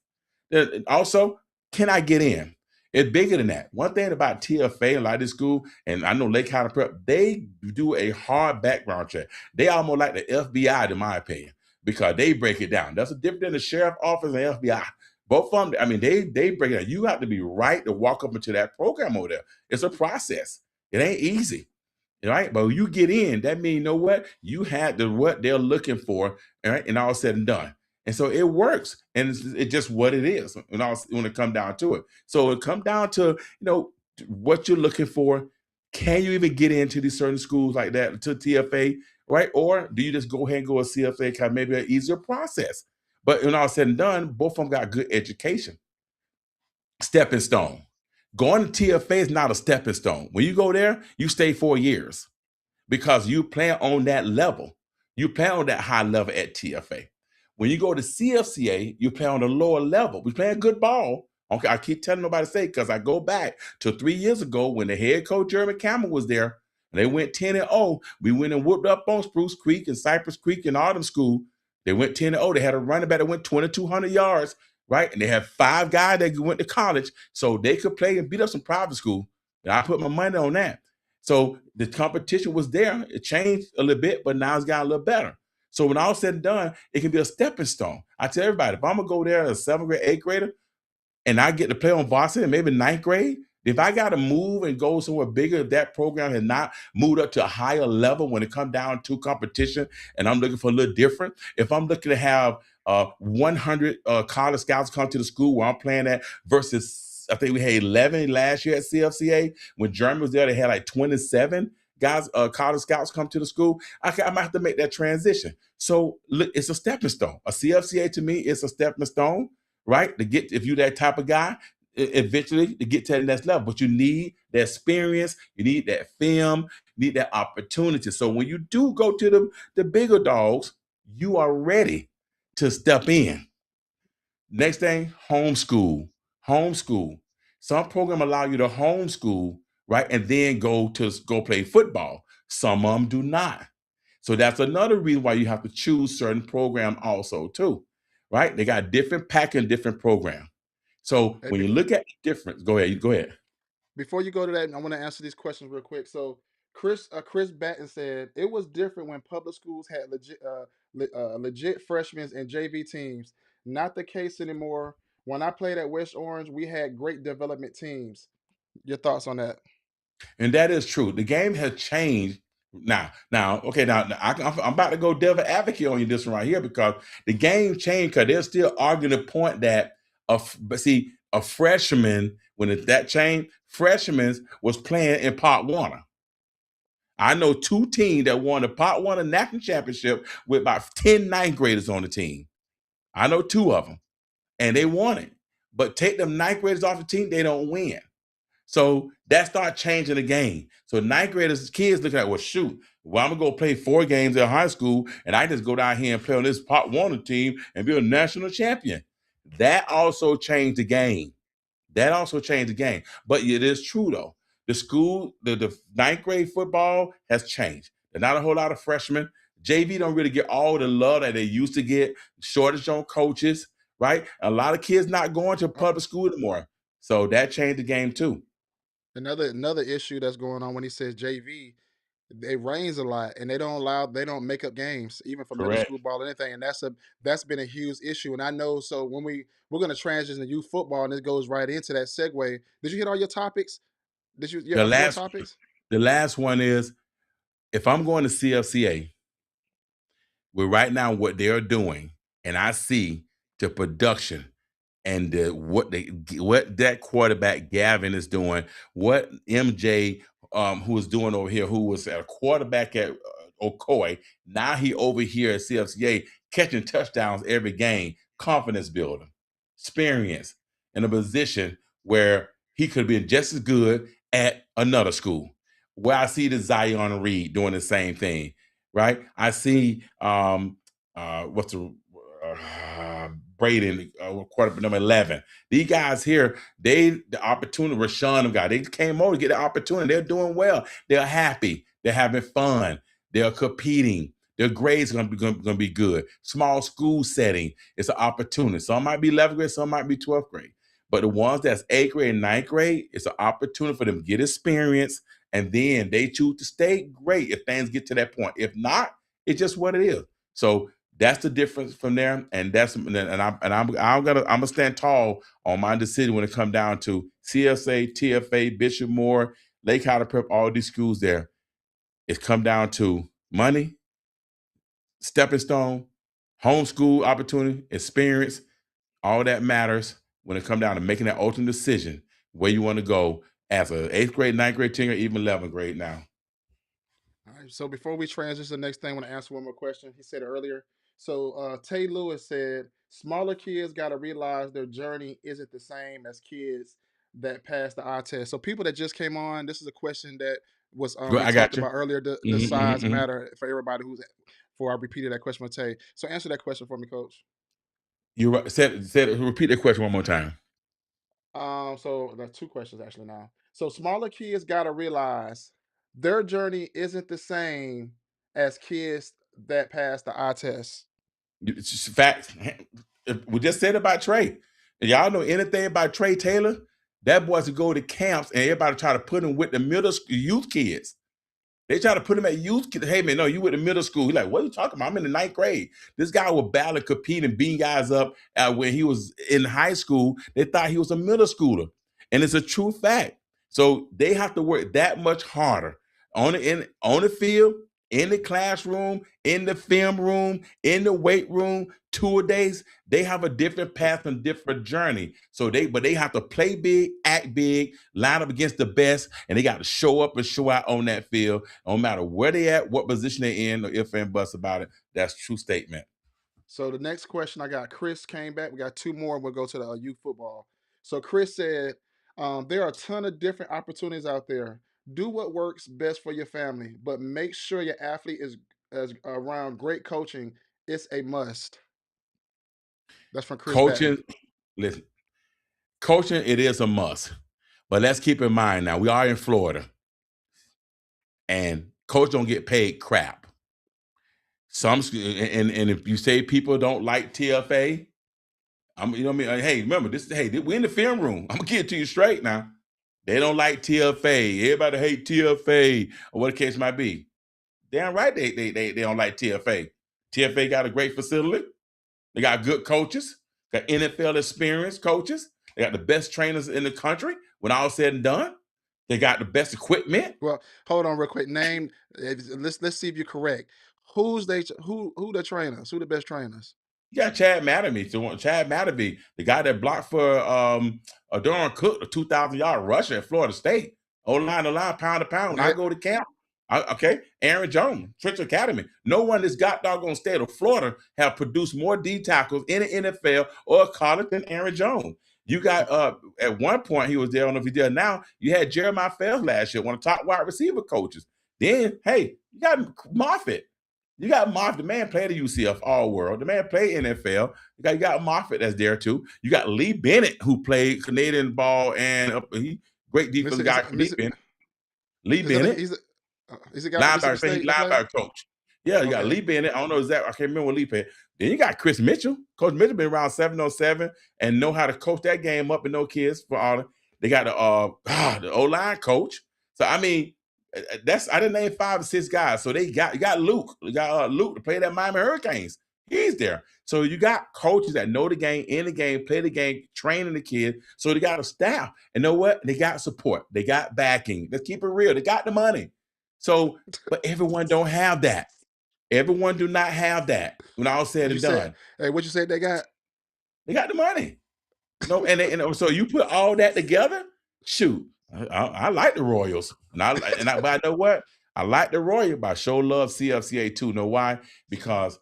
Also, can I get in? It's bigger than that. One thing about TFA and like this school, and I know Lake Highland Prep, they do a hard background check. They almost like the FBI, in my opinion, because they break it down. That's a difference in the sheriff office and FBI. Both of them, I mean, they break it down. You have to be right to walk up into that program over there. It's a process. It ain't easy, right? But when you get in, that means, you know what? You had what they're looking for, right? And all said and done. And so it works. And it's just what it is when it comes down to it. So it comes down to, what you're looking for. Can you even get into these certain schools like that, to TFA, right? Or do you just go ahead and go to CFA, kind of maybe an easier process? But when all said and done, both of them got good education. Stepping stone. Going to TFA is not a stepping stone. When you go there, you stay 4 years because you plan on that level. You plan on that high level at TFA. When you go to CFCA, you play on the lower level. We play a good ball. Okay, I keep telling nobody to say because I go back to 3 years ago when the head coach Jeremy Campbell was there. And they went 10-0. We went and whooped up on Spruce Creek and Cypress Creek and Autumn School. They went 10-0. They had a running back that went 2,200 yards, right? And they had 5 guys that went to college, so they could play and beat up some private school. And I put my money on that. So the competition was there. It changed a little bit, but now it's got a little better. So when all said and done, it can be a stepping stone. I tell everybody, if I'm gonna go there as a 7th grade, 8th grader, and I get to play on varsity and maybe 9th grade, if I got to move and go somewhere bigger, if that program has not moved up to a higher level when it comes down to competition, and I'm looking for a little different, if I'm looking to have 100 college scouts come to the school where I'm playing at versus, I think we had 11 last year at CFCA. When Jeremy was there, they had like 27 guys, college scouts come to the school. I might have to make that transition. So look, it's a stepping stone. A CFCA to me is a stepping stone, right? To get, if you that type of guy, eventually to get to the next level. But you need the experience, you need that film, you need that opportunity. So when you do go to the bigger dogs, you are ready to step in. Next thing, homeschool. Homeschool. Some program allow you to homeschool, right? And then go play football. Some of them do not. So that's another reason why you have to choose certain program also too, right? They got different pack and different program. So Hey, when you look at the difference, go ahead. Go ahead. before you go to that, I want to answer these questions real quick. So Chris Batten said it was different when public schools had legit freshmen and JV teams. Not the case anymore. When I played at West Orange, we had great development teams. Your thoughts on that? And that is true. The game has changed okay. I'm about to go devil advocate on you this one right here because the game changed because they're still arguing the point that a freshman that changed, freshmen was playing in Pop Warner. I know 2 teams that won the Pop Warner National Championship with about 10 ninth graders on the team. I know 2 of them, and they won it. But take them ninth graders off the team, they don't win. So that started changing the game. So ninth graders, kids looking at, well, shoot, well, I'm gonna go play 4 games at high school, and I just go down here and play on this Pop Warner team and be a national champion. That also changed the game. That also changed the game. But it is true though. The ninth grade football has changed. There's not a whole lot of freshmen. JV don't really get all the love that they used to get. Shortage on coaches, right? A lot of kids not going to public school anymore. So that changed the game too. Another issue that's going on when he says JV, it rains a lot and they don't make up games even for middle Correct. school ball or anything, and that's been a huge issue. And I know, so when we're going to transition to youth football, and this goes right into that segue. Did you hit all your topics? Did you The your 4 last topics? the last one is if I'm going to CFCA, with right now what they're doing, and I see the production and what that quarterback Gavin is doing, what MJ who is doing over here, who was a quarterback at Ocoee, now he over here at CFCA catching touchdowns every game, confidence builder, experience in a position where he could have been just as good at another school. Where I see the Zion Reed doing the same thing, right? I see what's the Braden, quarterback number 11. These guys here, the opportunity, Rashawn guy, they came over to get the opportunity. They're doing well. They're happy. They're having fun. They're competing. Their grades are going to be good. Small school setting, it's an opportunity. Some might be 11th grade, some might be 12th grade. But the ones that's 8th grade and 9th grade, it's an opportunity for them to get experience, and then they choose to stay. Great if things get to that point. If not, it's just what it is. So that's the difference from there, and I'm gonna stand tall on my decision when it comes down to CSA, TFA, Bishop Moore, Lake Howard Prep, all these schools there. It's come down to money, stepping stone, homeschool opportunity, experience. All that matters when it comes down to making that ultimate decision where you want to go as a 8th grade, 9th grade, 10th, or even 11th grade now. All right. So before we transition to the next thing, I want to answer one more question. He said earlier. So Tay Lewis said smaller kids got to realize their journey isn't the same as kids that pass the eye test. So people that just came on, this is a question that was we I talked got you. about earlier. The Mhm, mhm, size mhm. matter for everybody who's. Before I repeated that question with Tay. So answer that question for me, Coach. You right. Repeat that question one more time. So there are 2 questions actually now. So smaller kids got to realize their journey isn't the same as kids that pass the eye test. It's just fact. We just said about Trey. And y'all know anything about Trey Taylor? That boy to go to camps and everybody try to put him with the middle school youth kids. They try to put him at youth. Hey man, no, you with the middle school. He's like, what are you talking about? I'm in the 9th grade. This guy was battling, competing, beating guys up when he was in high school. They thought he was a middle schooler, and it's a true fact. So they have to work that much harder on the field, in the classroom, in the film room, in the weight room, tour days. They have a different path and different journey. So they have to play big, act big, line up against the best, and they got to show up and show out on that field, no matter where they at, what position they in, or if and buts about it. That's a true statement. So the next question I got, Chris came back. We got 2 more, and we'll go to the youth football. So Chris said, there are a ton of different opportunities out there. Do what works best for your family, but make sure your athlete is around great coaching. It's a must. That's from Chris Coaching, Batten. listen, coaching, it is a must. But let's keep in mind now, we are in Florida, and coach don't get paid crap. And if you say people don't like TFA, you know what I mean? Hey, remember this? Hey, we're in the film room. I'm gonna get it to you straight now. They don't like TFA. Everybody hate TFA, or what the case might be. Damn right, they don't like TFA. TFA got a great facility. They got good coaches. Got NFL experienced coaches. They got the best trainers in the country. When all said and done, they got the best equipment. Well, hold on real quick. Name. Let's see if you're correct. Who the trainers? Who the best trainers? You got Chad Matterby. So Chad Matterby, the guy that blocked for Doran Cook, the 2,000-yard rusher at Florida State. O-line, pound to pound. When I go to camp, Aaron Jones, Trench Academy. No one that's got doggone state of Florida have produced more D tackles in the NFL or college than Aaron Jones. You got at one point he was there. I don't know if he did now. You had Jeremiah Fells last year, one of the top wide receiver coaches. Then, hey, you got Moffitt. You got Moffitt, the man played the UCF All World. The man played NFL. You got Moffitt that's there too. You got Lee Bennett, who played Canadian ball and great defensive guy. Lee Bennett. Is it guy linebacker coach. Yeah, you got Lee Bennett. I don't know exactly. I can't remember what Lee played. Then you got Chris Mitchell. Coach Mitchell been around 707 and know how to coach that game up and no kids for all. They got the O-line coach. So I mean, I didn't name 5 or 6 guys. So you got Luke. You got Luke to play that Miami Hurricanes. He's there. So you got coaches that know the game, in the game, play the game, training the kids. So they got a staff. And know what? They got support. They got backing. Let's keep it real. They got the money. So, but everyone don't have that. Everyone do not have that. When all said and done. Hey, what you said they got? They got the money. No, and so you put all that together. Shoot, I like the Royals, but I know what? I like the Royals, but I show love CFCA too. Know why? Because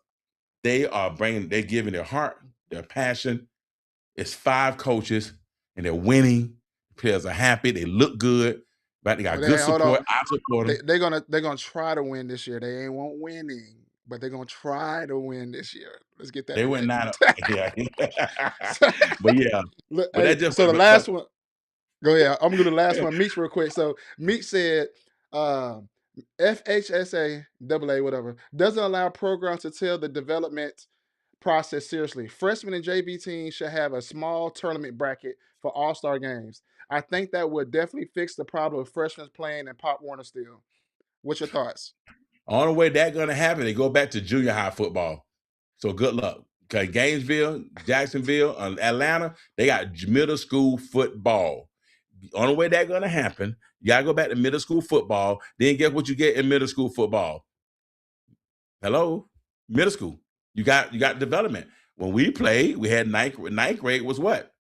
they're giving their heart, their passion. It's 5 coaches, and they're winning. Players are happy. They look good. But they got good support. I support them. They're gonna try to win this year. They ain't won't winning, but they're gonna try to win this year. Let's get that. They went 9. Yeah. But yeah. Look, so the last one. Go ahead. I'm gonna do the last one. Meech real quick. So Meech said, FHSA, AA, whatever, doesn't allow programs to tell the development process seriously. Freshmen and JV teams should have a small tournament bracket for all-star games. I think that would definitely fix the problem of freshmen playing in Pop Warner still. What's your thoughts? Only way that's going to happen, they go back to junior high football. So good luck. Okay, Gainesville, Jacksonville, Atlanta, they got middle school football. The only way that's going to happen, you got to go back to middle school football. Then guess what you get in middle school football? Hello? Middle school. You got development. When we played, we had ninth grade was what?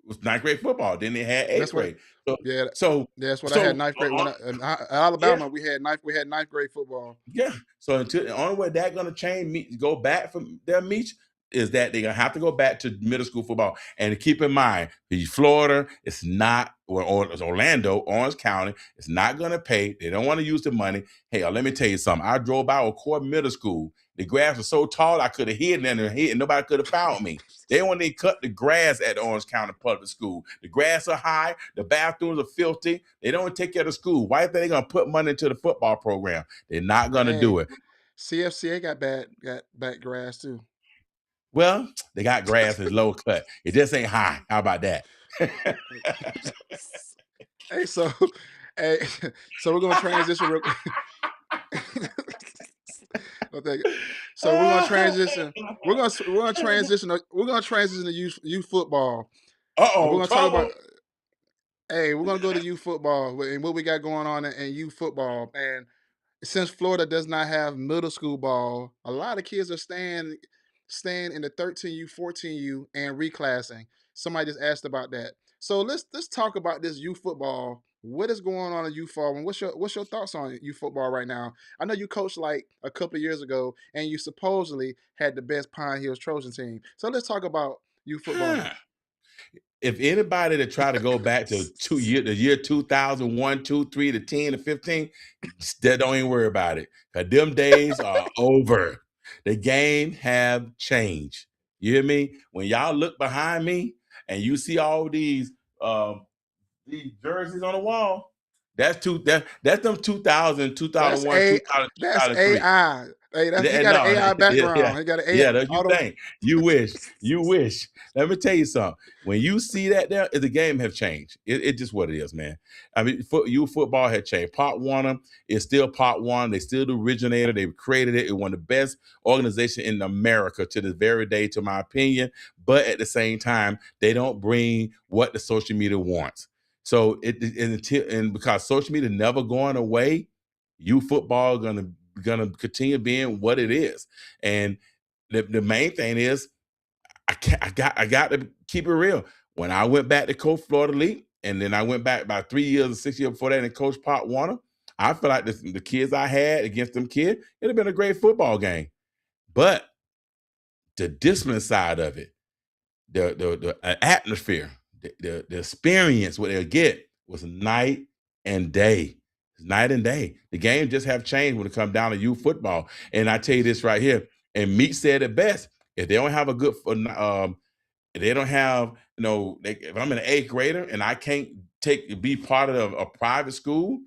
It was 9th grade football. Then they had 8th grade. That's what I had 9th grade. In Alabama, we had 9th grade football. Yeah. So until the only way that's gonna change, go back from their meets, is that they're gonna have to go back to middle school football. And keep in mind, Florida, it's not, or Orlando, Orange County, it's not gonna pay. They don't want to use the money. Hey, let me tell you something. I drove by O'Court Middle School. The grass was so tall I could have hidden in there and nobody could have found me. They want to cut the grass at Orange County Public School. The grass are high, the bathrooms are filthy. They don't take care of the school. Why are they gonna put money into the football program? They're not gonna do it. CFCA got bad grass too. Well, they got grass that's low cut. It just ain't high. How about that? Hey, so hey, so we're gonna transition real well, thank you. So we're gonna transition. We're gonna transition to youth football. We're Uh-oh, gonna talk about. trouble. Hey, we're gonna go to youth football and what we got going on in youth football. And since Florida does not have middle school ball, a lot of kids are staying in the 13U, 14U, and reclassing. Somebody just asked about that. So let's talk about this youth football. What is going on in youth football, and what's your thoughts on youth football right now? I know you coached like a couple of years ago, and you supposedly had the best Pine Hills Trojan team. So let's talk about youth football. Huh. If anybody that try to go back to the year 2001, 2, 3 to 10 to 15, still don't even worry about it. Cause them days are over. The game have changed. You hear me? When y'all look behind me and you see all these jerseys on the wall, that's them 2000, That's 2001, a 2000, that's 2003. AI. Hey, he got an No, AI yeah, background. He got an AI. yeah. That you Auto. think you wish. Let me tell you something. When you see that, there, the game have changed. It's just what it is, man. I mean, football had changed. Pop Warner is still Pop Warner. They still the originator. They created it. It's one of the best organizations in America to this very day, to my opinion. But at the same time, they don't bring what the social media wants. So and because social media never going away, youth football gonna continue being what it is. And the main thing is I got to keep it real. When I went back to coach Florida League, and then I went back about 3 years or 6 years before that and coach Pop Warner, I feel like the kids I had against them kids, it'd have been a great football game. But the discipline side of it, the atmosphere, the experience, what they'll get was night and day. Night and day. The game just have changed when it comes down to youth football. And I tell you this right here, and Meek said it best: if they don't have a good, if they don't have, if I'm an 8th grader and I can't be part of a private school,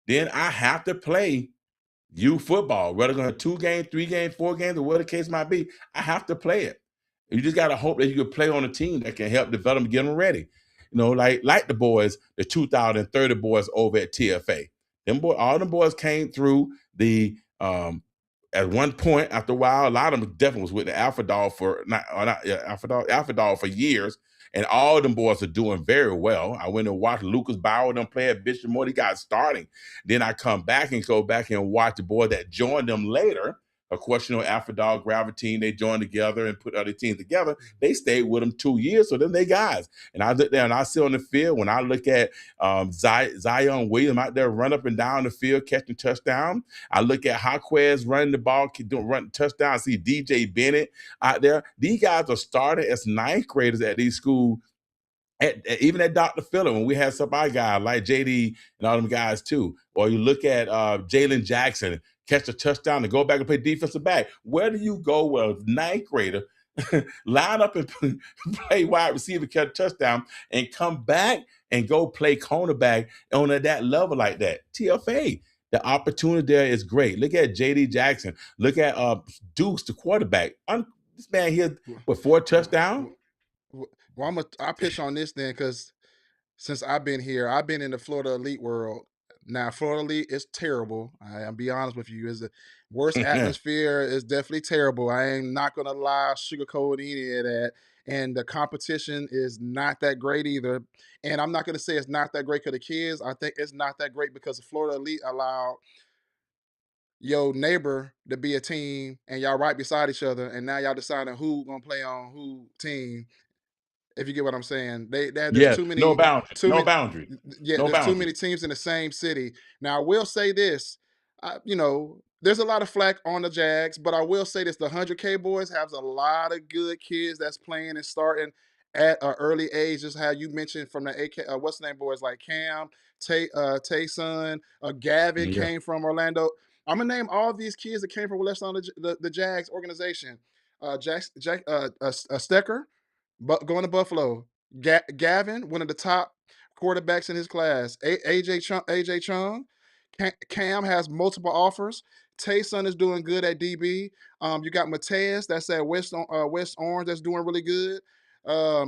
then I have to play youth football, whether going to 2 games, 3 games, 4 games, or whatever the case might be. I have to play it. You just got to hope that you can play on a team that can help develop and get them ready. Like the boys, the 2030 boys over at TFA. All them boys came through the at one point, after a while, a lot of them definitely was with the Alpha Dog Alpha Dog for years, and all of them boys are doing very well. I went and watched Lucas Bauer them play at Bishop Moore. He got starting. Then I come back and go back and watch the boy that joined them later. Of course, Alpha Dog Gravity, they joined together and put other teams together. They stayed with them 2 years, so then they guys. And I look there and I see on the field, when I look at Zion Williams out there run up and down the field catching touchdown, I look at Jaquez running the ball, running touchdown. I see DJ Bennett out there. These guys are starting as 9th graders at these schools. Even at Dr. Phillip, when we had some other guys like JD and all them guys too. Or you look at Jalen Jackson, catch a touchdown and go back and play defensive back. Where do you go with a 9th grader, line up and play wide receiver, catch a touchdown, and come back and go play cornerback on that level like that? TFA. The opportunity there is great. Look at JD Jackson. Look at Dukes, the quarterback. This man here with 4 touchdowns. Well, I'll pitch on this then, because since I've been here, I've been in the Florida Elite world. Now, Florida Elite is terrible. I'll be honest with you. It's the worst atmosphere. It's definitely terrible. I am not going to lie, sugarcoat any of that. And the competition is not that great either. And I'm not going to say it's not that great for the kids. I think it's not that great because Florida Elite allowed your neighbor to be a team and y'all right beside each other. And now y'all deciding who going to play on who team. If you get what I'm saying, there's Yes, too no many, boundary, too no many, boundary, yeah, no there's too boundary. many teams in the same city. Now, I will say this, there's a lot of flack on the Jags, but I will say this: the 100K boys has a lot of good kids that's playing and starting at an early age. Just how you mentioned from the AK, what's the name boys like Cam, Tayson, Gavin Yeah. came from Orlando. I'm gonna name all these kids that came from West on the Jags organization. Stecker, but going to Buffalo. Gavin, one of the top quarterbacks in his class. AJ Chung. Cam has multiple offers. Tayson is doing good at DB. You got Mateus that's at West Orange that's doing really good. I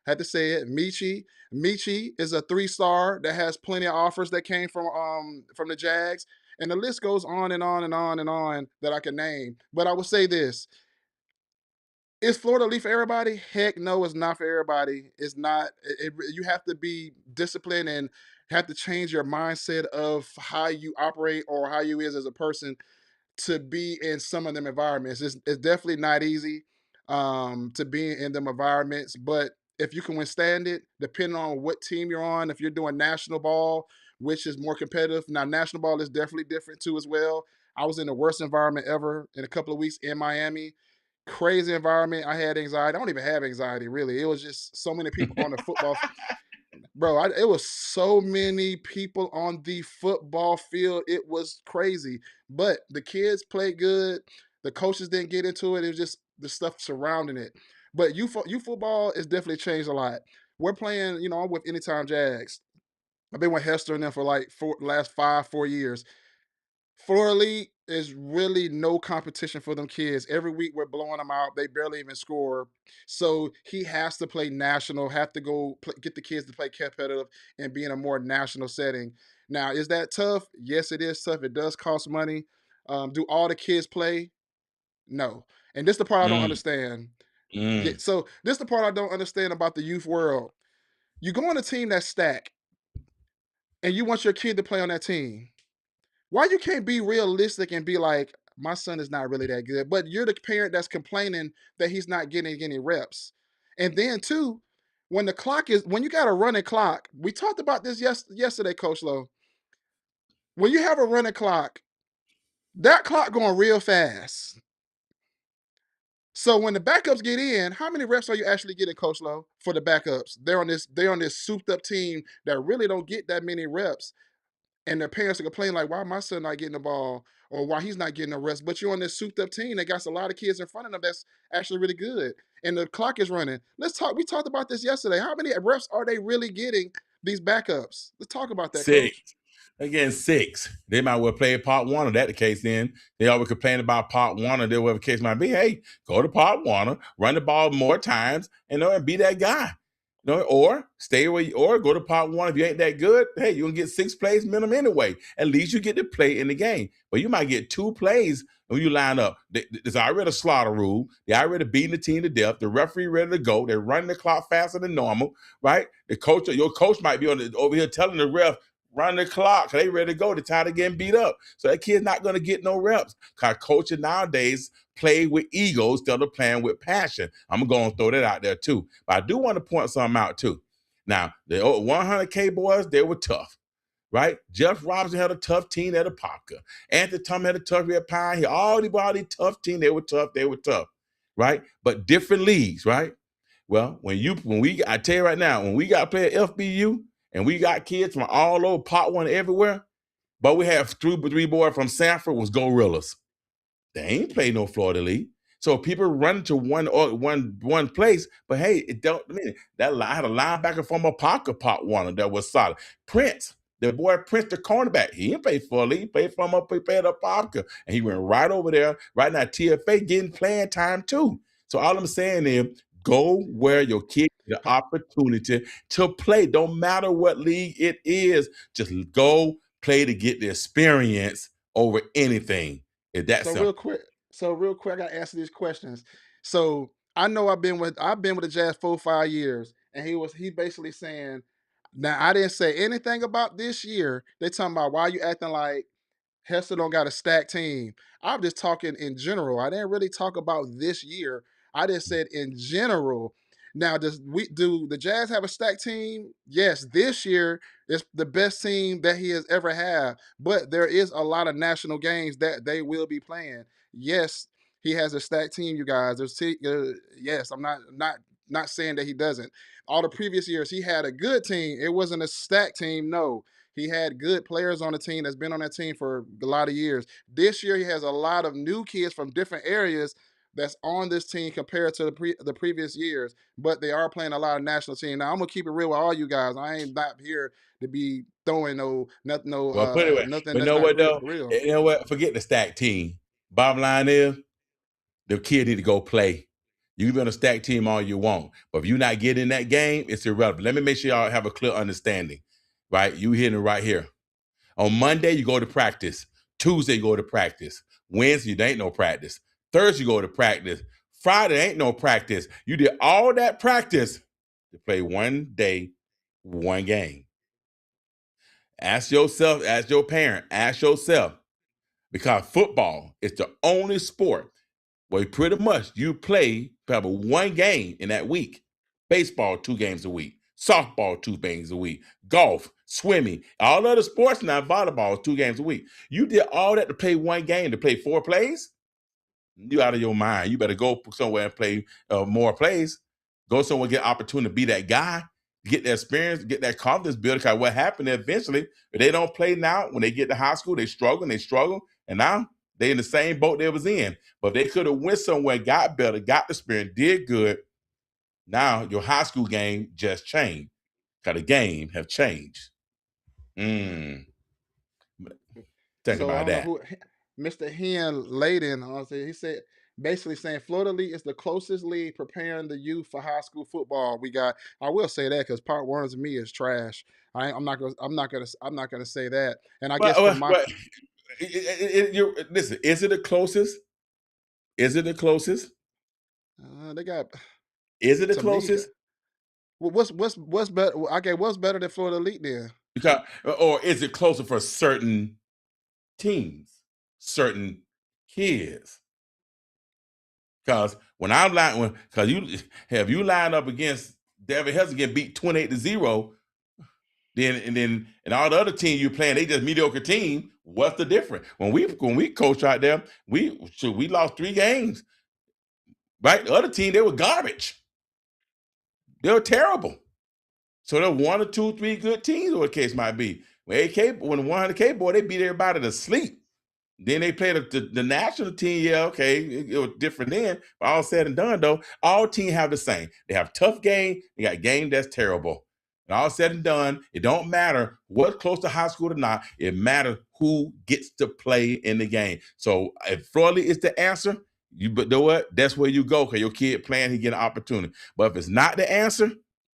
had to say it. Michi is a 3-star that has plenty of offers that came from the Jags, and the list goes on and on and on and on that I can name. But I will say this: is Florida Elite for everybody? Heck no, it's not for everybody. It's not. You have to be disciplined and have to change your mindset of how you operate or how you is as a person to be in some of them environments. It's definitely not easy to be in them environments, but if you can withstand it, depending on what team you're on, if you're doing national ball, which is more competitive. Now, national ball is definitely different too as well. I was in the worst environment ever in a couple of weeks in Miami. Crazy environment. I had anxiety. I don't even have anxiety, really. It was just so many people on the football. Bro, it was so many people on the football field. It was crazy. But the kids played good. The coaches didn't get into it. It was just the stuff surrounding it. But you football has definitely changed a lot. We're playing, I'm with Anytime Jags. I've been with Hester and them for like last 4 years. Florida Elite is really no competition for them kids. Every week we're blowing them out. They barely even score. So he has to play national, have to go get the kids to play competitive and be in a more national setting. Now, is that tough? Yes, it is tough. It does cost money. Do all the kids play? No. And this is the part I don't Mm, understand. Yeah, mm. so this is the part I don't understand about the youth world. You go on a team that's stacked and you want your kid to play on that team. Why you can't be realistic and be like, my son is not really that good, but you're the parent that's complaining that he's not getting any reps. And then too, when you got a running clock, we talked about this yesterday, Coach Lowe. When you have a running clock, that clock going real fast. So when the backups get in, how many reps are you actually getting, Coach Lowe, for the backups? They're on this souped up team that really don't get that many reps. And their parents are complaining like, why my son not getting the ball or why he's not getting the rest. But you're on this souped up team that got a lot of kids in front of them that's actually really good. And the clock is running. We talked about this yesterday. How many reps are they really getting, these backups? Let's talk about that, Six. Coach. Again, 6. They might well play part 1 if that the case then. They always complain about part 1 or whatever the case might be. Hey, go to part 1, run the ball more times, and be that guy. Or stay away, or go to part 1. If you ain't that good, hey, you're gonna get 6 plays minimum anyway. At least you get to play in the game. But you might get 2 plays when you line up. There's already a slaughter rule. They already beating the team to death. The referee ready to go. They're running the clock faster than normal, right? Your coach might be over here telling the ref, run the clock. They ready to go. They're tired of getting beat up. So that kid's not going to get no reps. Because coaches nowadays play with ego instead of playing with passion. I'm going to throw that out there too. But I do want to point something out too. Now, the 100K boys, they were tough, right? Jeff Robinson had a tough team at Apopka. Anthony Thomas had a tough at Pine Hill. All these tough teams, they were tough, right? But different leagues, right? Well, I tell you right now, when we got to play at FBU, and we got kids from all over, Part 1 everywhere, but we have three boys from Sanford was gorillas. They ain't played no Florida League. So people run to one place, but hey, it don't mean that. I had a linebacker from a pocket Part 1 that was solid. Prince, the boy Prince, the cornerback, he didn't play for a league, he played from up, he played a Popka, and he went right over there, right now TFA getting playing time too. So all I'm saying is, go where your kid get the opportunity to play. Don't matter what league it is, just go play to get the experience over anything. If that's So simple. real quick, I gotta answer these questions. So I know I've been with the Jazz 4 or 5 years, and he basically saying, now I didn't say anything about this year. They talking about why you acting like Hester don't got a stacked team. I'm just talking in general. I didn't really talk about this year. I just said in general. Now, do the Jazz have a stacked team? Yes, this year is the best team that he has ever had. But there is a lot of national games that they will be playing. Yes, he has a stacked team, you guys. Yes, I'm not saying that he doesn't. All the previous years, he had a good team. It wasn't a stacked team. No, he had good players on the team that's been on that team for a lot of years. This year, he has a lot of new kids from different areas, that's on this team compared to the previous years, but they are playing a lot of national team. Now I'm gonna keep it real with all you guys. I ain't not here to be throwing nothing Well, put it away. nothing But you that's know not what though? real. You know what? Forget the stack team. Bottom line is the kid need to go play. You can be on a stack team all you want, but if you're not getting in that game, it's irrelevant. Let me make sure y'all have a clear understanding, right? You hitting it right here. On Monday, you go to practice. Tuesday, you go to practice. Wednesday, there ain't no practice. Thursday, you go to practice. Friday, ain't no practice. You did all that practice to play one day, one game. Ask yourself, ask your parent, ask yourself, because football is the only sport where pretty much you play probably one game in that week. Baseball, 2 games a week. Softball, 2 games a week. Golf, swimming, all other sports now, volleyball, 2 games a week. You did all that to play one game, to play 4 plays? You out of your mind. You better go somewhere and play more plays. Go somewhere, get an opportunity to be that guy, get that experience, get that confidence built. Because what happened eventually, if they don't play now, when they get to high school, they struggle, and now they in the same boat they was in. But they could have went somewhere, got better, got the experience, did good. Now your high school game just changed. Because the game have changed. Think So I about don't know that. who Mr. Hen Layden. He said basically saying Florida League is the closest league preparing the youth for high school football. We got. I will say that because Part Warner's to me is trash. I'm not gonna say that. And I guess from my Listen, is it the closest? Is it the closest? they got Is it the to me. closest? What's better? Okay, what's better than Florida League then? Because, or is it closer for certain teams, certain kids? Because when I'm lying, because you line up against David Hudson get beat 28-0, then all the other teams you playing, they just mediocre team. What's the difference? When we coach out there, we lost 3 games. Right? The other team, they were garbage. They were terrible. So there were 1 or 2, 3 good teams, or what the case might be. When the 100K boy, they beat everybody to sleep. Then they played the national team. Yeah, okay, it was different then. But all said and done, though, all teams have the same. They have tough game. They got game that's terrible. And all said and done, it don't matter what's close to high school or not. It matters who gets to play in the game. So if Florida is the answer, you know what? That's where you go, because your kid playing, he get an opportunity. But if it's not the answer,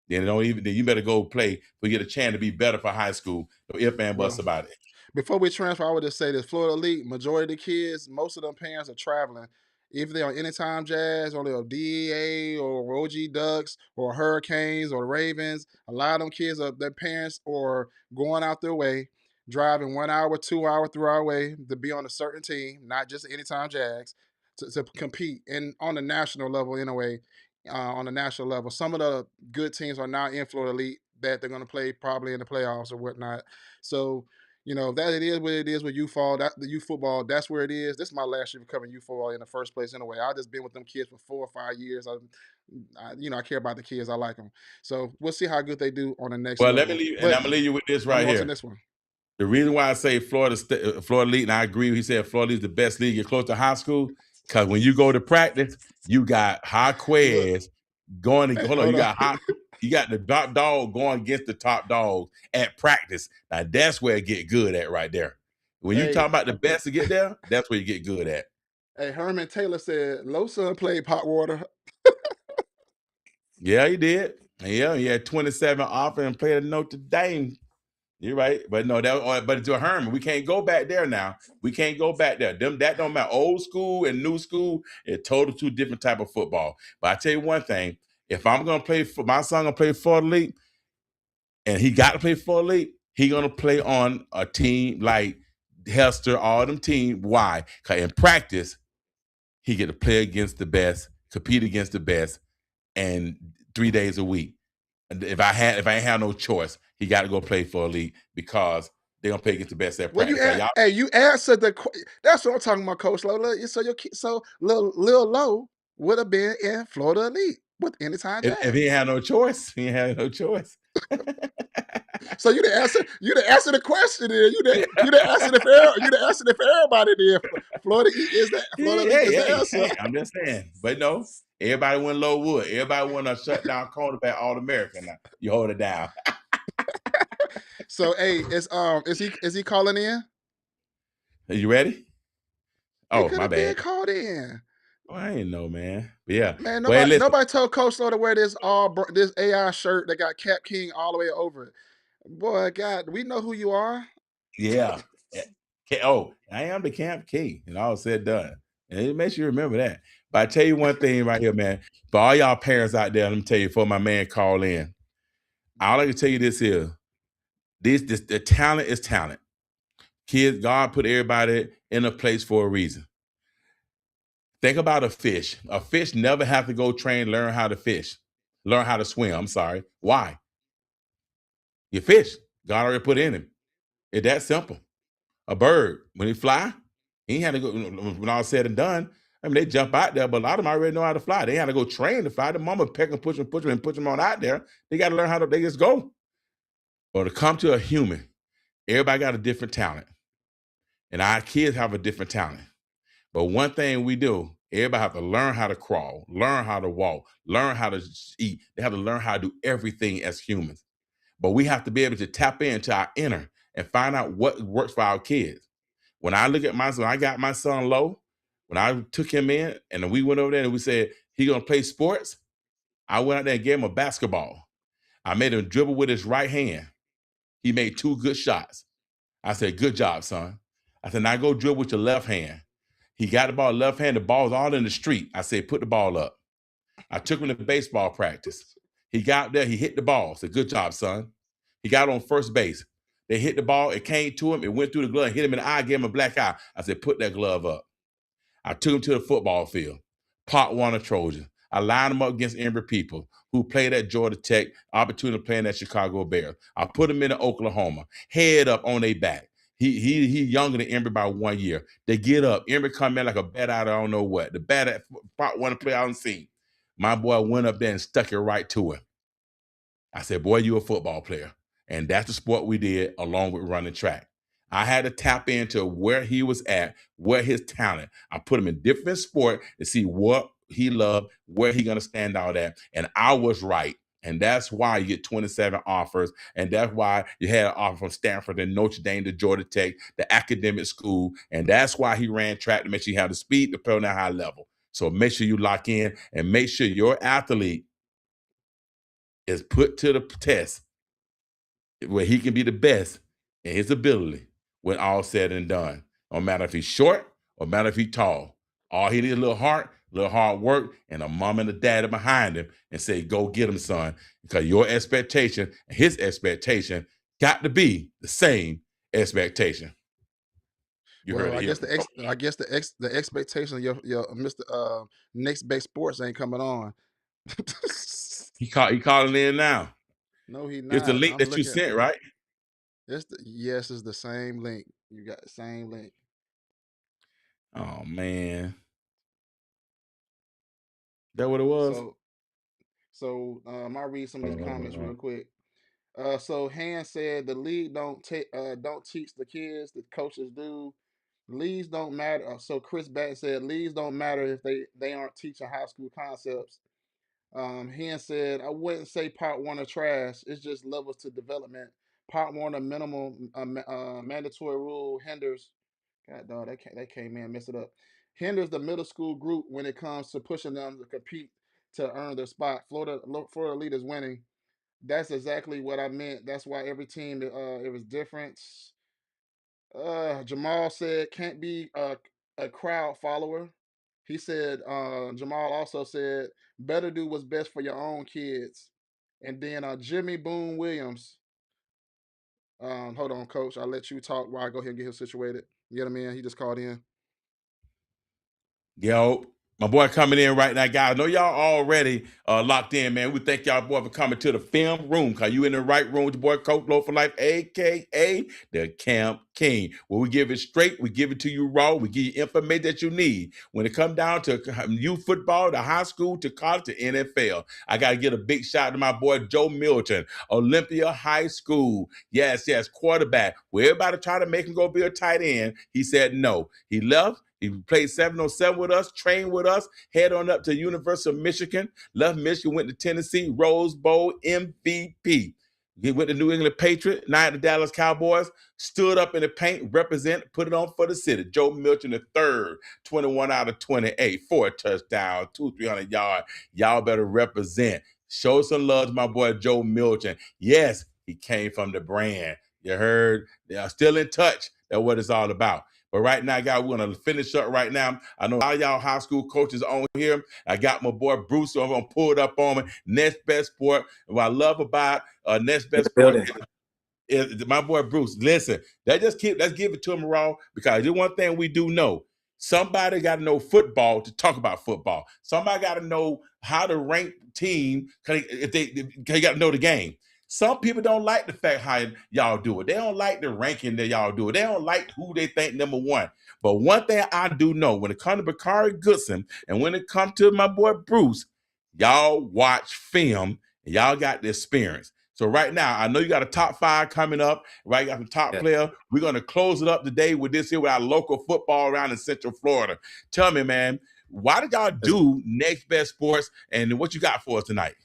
then you better go play to get a chance to be better for high school. No if and buts about it. Before we transfer, I would just say this: Florida League, majority of the kids, most of them parents are traveling. If they're on Anytime Jazz or they're on DEA or OG Ducks or Hurricanes or Ravens, a lot of them kids their parents are going out their way, driving 1 hour, 2 hour, 3 hour way to be on a certain team, not just Anytime Jags, to compete and on the national level anyway. On the national level, some of the good teams are now in Florida League that they're going to play probably in the playoffs or whatnot. So that it is what it is with youth football. That's where it is. This is my last year of covering youth football in the first place anyway. I've just been with them kids for 4 or 5 years. I care about the kids. I like them. So we'll see how good they do on the next Well, level. let me leave, and I'm gonna leave you with this right here. This one. The reason why I say Florida League, and I agree, he said Florida League is the best league. You're close to high school, because when you go to practice, you got high quiz going. Hold on, you got the top dog going against the top dogs at practice. Now that's where it get good at right there. When you talk about the best to get there, that's where you get good at. Hey, Herman Taylor said Low Sun played Pot Water. Yeah, he did. Yeah, he had 27 off and played at Notre Dame. You're right, but no, but to Herman, we can't go back there now. We can't go back there. That don't matter. Old school and new school, it's total 2 different type of football. But I tell you one thing: if I'm gonna play for my son, gonna play for the league, and he got to play for the league, he gonna play on a team like Hester, all them team. Why? Because in practice, he get to play against the best, compete against the best, and 3 days a week. And if I ain't have no choice, he got to go play for a league, because they're gonna play against the best at practice. You answered that's what I'm talking about, Coach Low. So Lil Low would have been in Florida League with Anytime Jazz. If he had no choice, he had no choice. So you didn't answer. You didn't answer the question. Then you didn't answer it for you didn't answer it for everybody. Then Florida is that Florida Hey, is the hey, answer. hey, I'm just saying. But no, everybody went low wood. Everybody went a shutdown cornerback All American. Now you hold it down. So hey, is he calling in? Are you ready? He Oh, could my have been bad. called in. Oh, I didn't know, man. But yeah. Man, Well, hey, listen. nobody told Coach Snow to wear this AI shirt that got Kamp King all the way over it. Boy, God, we know who you are. Yeah. Oh, I am the Kamp King, and all said done. And it makes you remember that. But I tell you one thing right here, man. For all y'all parents out there, let me tell you, before my man call in, all I can tell you this is the talent is talent. Kids, God put everybody in a place for a reason. Think about a fish. A fish never have to go train, learn how to fish, learn how to swim. I'm sorry. Why? You fish. God already put in him. It's that simple. A bird, when he fly, he ain't had to go, when all said and done, I mean, they jump out there, but a lot of them already know how to fly. They had to go train to fly. The mama peck and push them, and push them on out there. They got to learn how to, they just go. Or to come to a human, everybody got a different talent. And our kids have a different talent. But one thing we do, everybody have to learn how to crawl, learn how to walk, learn how to eat. They have to learn how to do everything as humans. But we have to be able to tap into our inner and find out what works for our kids. When I look at my son, I got my son low. When I took him in and we went over there and we said, he gonna play sports, I went out there and gave him a basketball. I made him dribble with his right hand. He made 2 good shots. I said, good job, son. I said, now go dribble with your left hand. He got the ball left hand, the ball was all in the street. I said, put the ball up. I took him to baseball practice. He got there, he hit the ball. I said, good job, son. He got on first base. They hit the ball, it came to him, it went through the glove, hit him in the eye, gave him a black eye. I said, put that glove up. I took him to the football field. Pot Warner Trojan. I lined him up against Embry people who played at Georgia Tech, opportunity playing at Chicago Bears. I put him into Oklahoma, head up on their back. He younger than Embry by 1 year. They get up. Embry come in like a bat out of I don't know what. The bat at Pot Warner play I don't see. My boy went up there and stuck it right to him. I said, boy, you a football player. And that's the sport we did along with running track. I had to tap into where he was at, where his talent. I put him in different sport to see what he loved, where he gonna stand out at. And I was right. And that's why you get 27 offers. And that's why you had an offer from Stanford and Notre Dame to Georgia Tech, the academic school. And that's why he ran track to make sure you have the speed to play on that high level. So make sure you lock in and make sure your athlete is put to the test where he can be the best in his ability when all said and done. No matter if he's short or matter if he's tall. All he needs is a little heart, a little hard work, and a mom and a daddy behind him and say, go get him, son. Because your expectation and his expectation got to be the same expectation. You heard Well, it I here. guess the expectation of your Mr. Next Best Sports ain't coming on. He calling in now. No, he It's the not. link I'm that you looking. sent, right? Yes, it's the same link. You got the same link. Oh man. That what it was? I read some of these comments real quick. So Han said the league don't teach the kids, the coaches do. Leagues don't matter. So Chris Batt said leagues don't matter if they aren't teaching high school concepts. Hen said I wouldn't say Part One are trash. It's just levels to development. Part One a minimum mandatory rule hinders. God dog, they came in and messed it up. Hinders the middle school group when it comes to pushing them to compete to earn their spot. Florida leaders winning. That's exactly what I meant. That's why every team it was different. Jamal said can't be a crowd follower. He said Jamal also said better do what's best for your own kids. And then Jimmy Boone Williams. Hold on, coach. I'll let you talk while I go ahead and get him situated. You know what I mean? He just called in. Yo. My boy coming in right now, guys. I know y'all already locked in, man. We thank y'all, boy, for coming to the film room. Cause you in the right room with your boy Coach Low for Life, aka the Kamp King. Where we give it straight, we give it to you raw, we give you information that you need. When it come down to youth football, to high school, to college, to NFL. I gotta get a big shout out to my boy Joe Milton, Olympia High School. Yes, quarterback. Where everybody tried to make him go be a tight end, he said no. He left. He played 707 with us, trained with us, head on up to University of Michigan, left Michigan, went to Tennessee, Rose Bowl MVP. He went to New England Patriot, now at the Dallas Cowboys, stood up in the paint, represent, put it on for the city. Joe Milton the third, 21 out of 28, 4 touchdowns, 300 yards. Y'all better represent. Show some love to my boy Joe Milton. Yes, he came from the brand. You heard? They are still in touch. That's what it's all about. But right now, guys, we're going to finish up right now. I know all y'all high school coaches on here. I got my boy Bruce, so I'm going to pull it up on me. Next Best Sport. What I love about Next Best Sport is my boy Bruce. Listen, let's give it to him raw, because the one thing we do know, somebody got to know football to talk about football. Somebody got to know how to rank team if they got to know the game. Some people don't like the fact how y'all do it. They don't like the ranking that y'all do it. They don't like who they think number one. But one thing I do know, when it comes to Bakari Goodson and when it comes to my boy Bruce, y'all watch film and y'all got the experience. So right now, I know you got a top 5 coming up, right? You got some top player. We're going to close it up today with this here with our local football around in Central Florida. Tell me, man, why did y'all do Next Best Sports, and what you got for us tonight?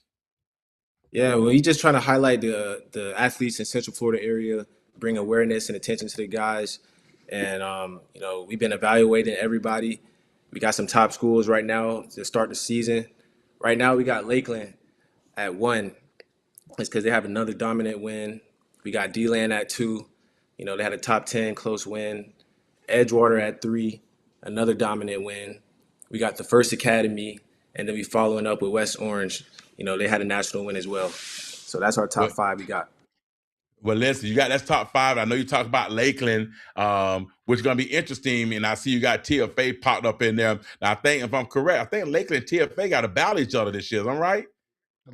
Yeah, well, he's just trying to highlight the athletes in Central Florida area, bring awareness and attention to the guys. And, we've been evaluating everybody. We got some top schools right now to start the season. Right now, we got Lakeland at 1. It's because they have another dominant win. We got D-Land at 2. They had a top 10 close win. Edgewater at 3, another dominant win. We got the First Academy, and then we following up with West Orange. They had a national win as well. So that's our top 5 we got. Well, listen, that's top 5. I know you talk about Lakeland, which is going to be interesting. And I see you got TFA popped up in there. Now, I think, if I'm correct, I think Lakeland and TFA got to battle each other this year. Am I right?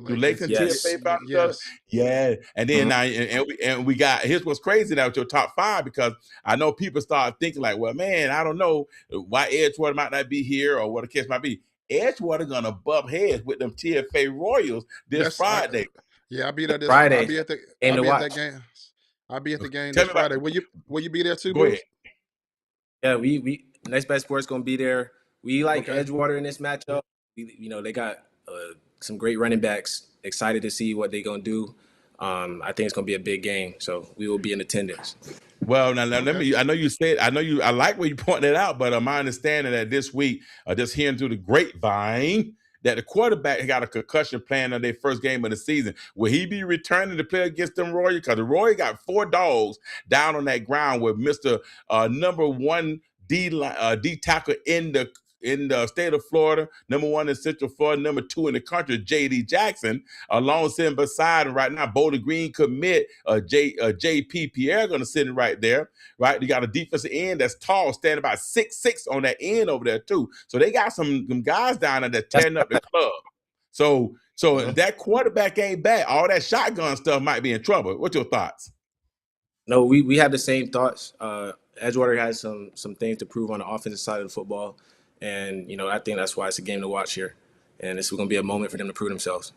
Do Lakeland TFA battle each other? Yeah. And then now, and we got, here's what's crazy now with your top 5, because I know people start thinking like, well, man, I don't know why Edgewater might not be here or what the case might be. Edgewater going to bump heads with them TFA Royals this Friday. I'll be there this Friday. I'll be at that game. I'll be at the game this Friday. Will you be there too, Go Bruce? Yeah, we Next Best Sports gonna be there. We like Edgewater in this matchup. They got some great running backs. Excited to see what they're gonna do. I think it's gonna be a big game, so we will be in attendance. Well, now let me. I like where you pointed it out, but my understanding that this week, just hearing through the grapevine, that the quarterback got a concussion plan on their first game of the season. Will he be returning to play against them Royals? Because the Royals got 4 dogs down on that ground with Mr. Number 1 D tackle in the state of Florida, number 1 in Central Florida, number 2 in the country, J.D. Jackson, alongside beside him right now, Bowling Green commit, J.P. Pierre going to sit right there, right? You got a defensive end that's tall, standing about 6'6" on that end over there too. So they got some guys down there that's tearing up the club. So if that quarterback ain't bad, all that shotgun stuff might be in trouble. What's your thoughts? No, we have the same thoughts. Edgewater has some things to prove on the offensive side of the football. And, I think that's why it's a game to watch here. And this is going to be a moment for them to prove themselves.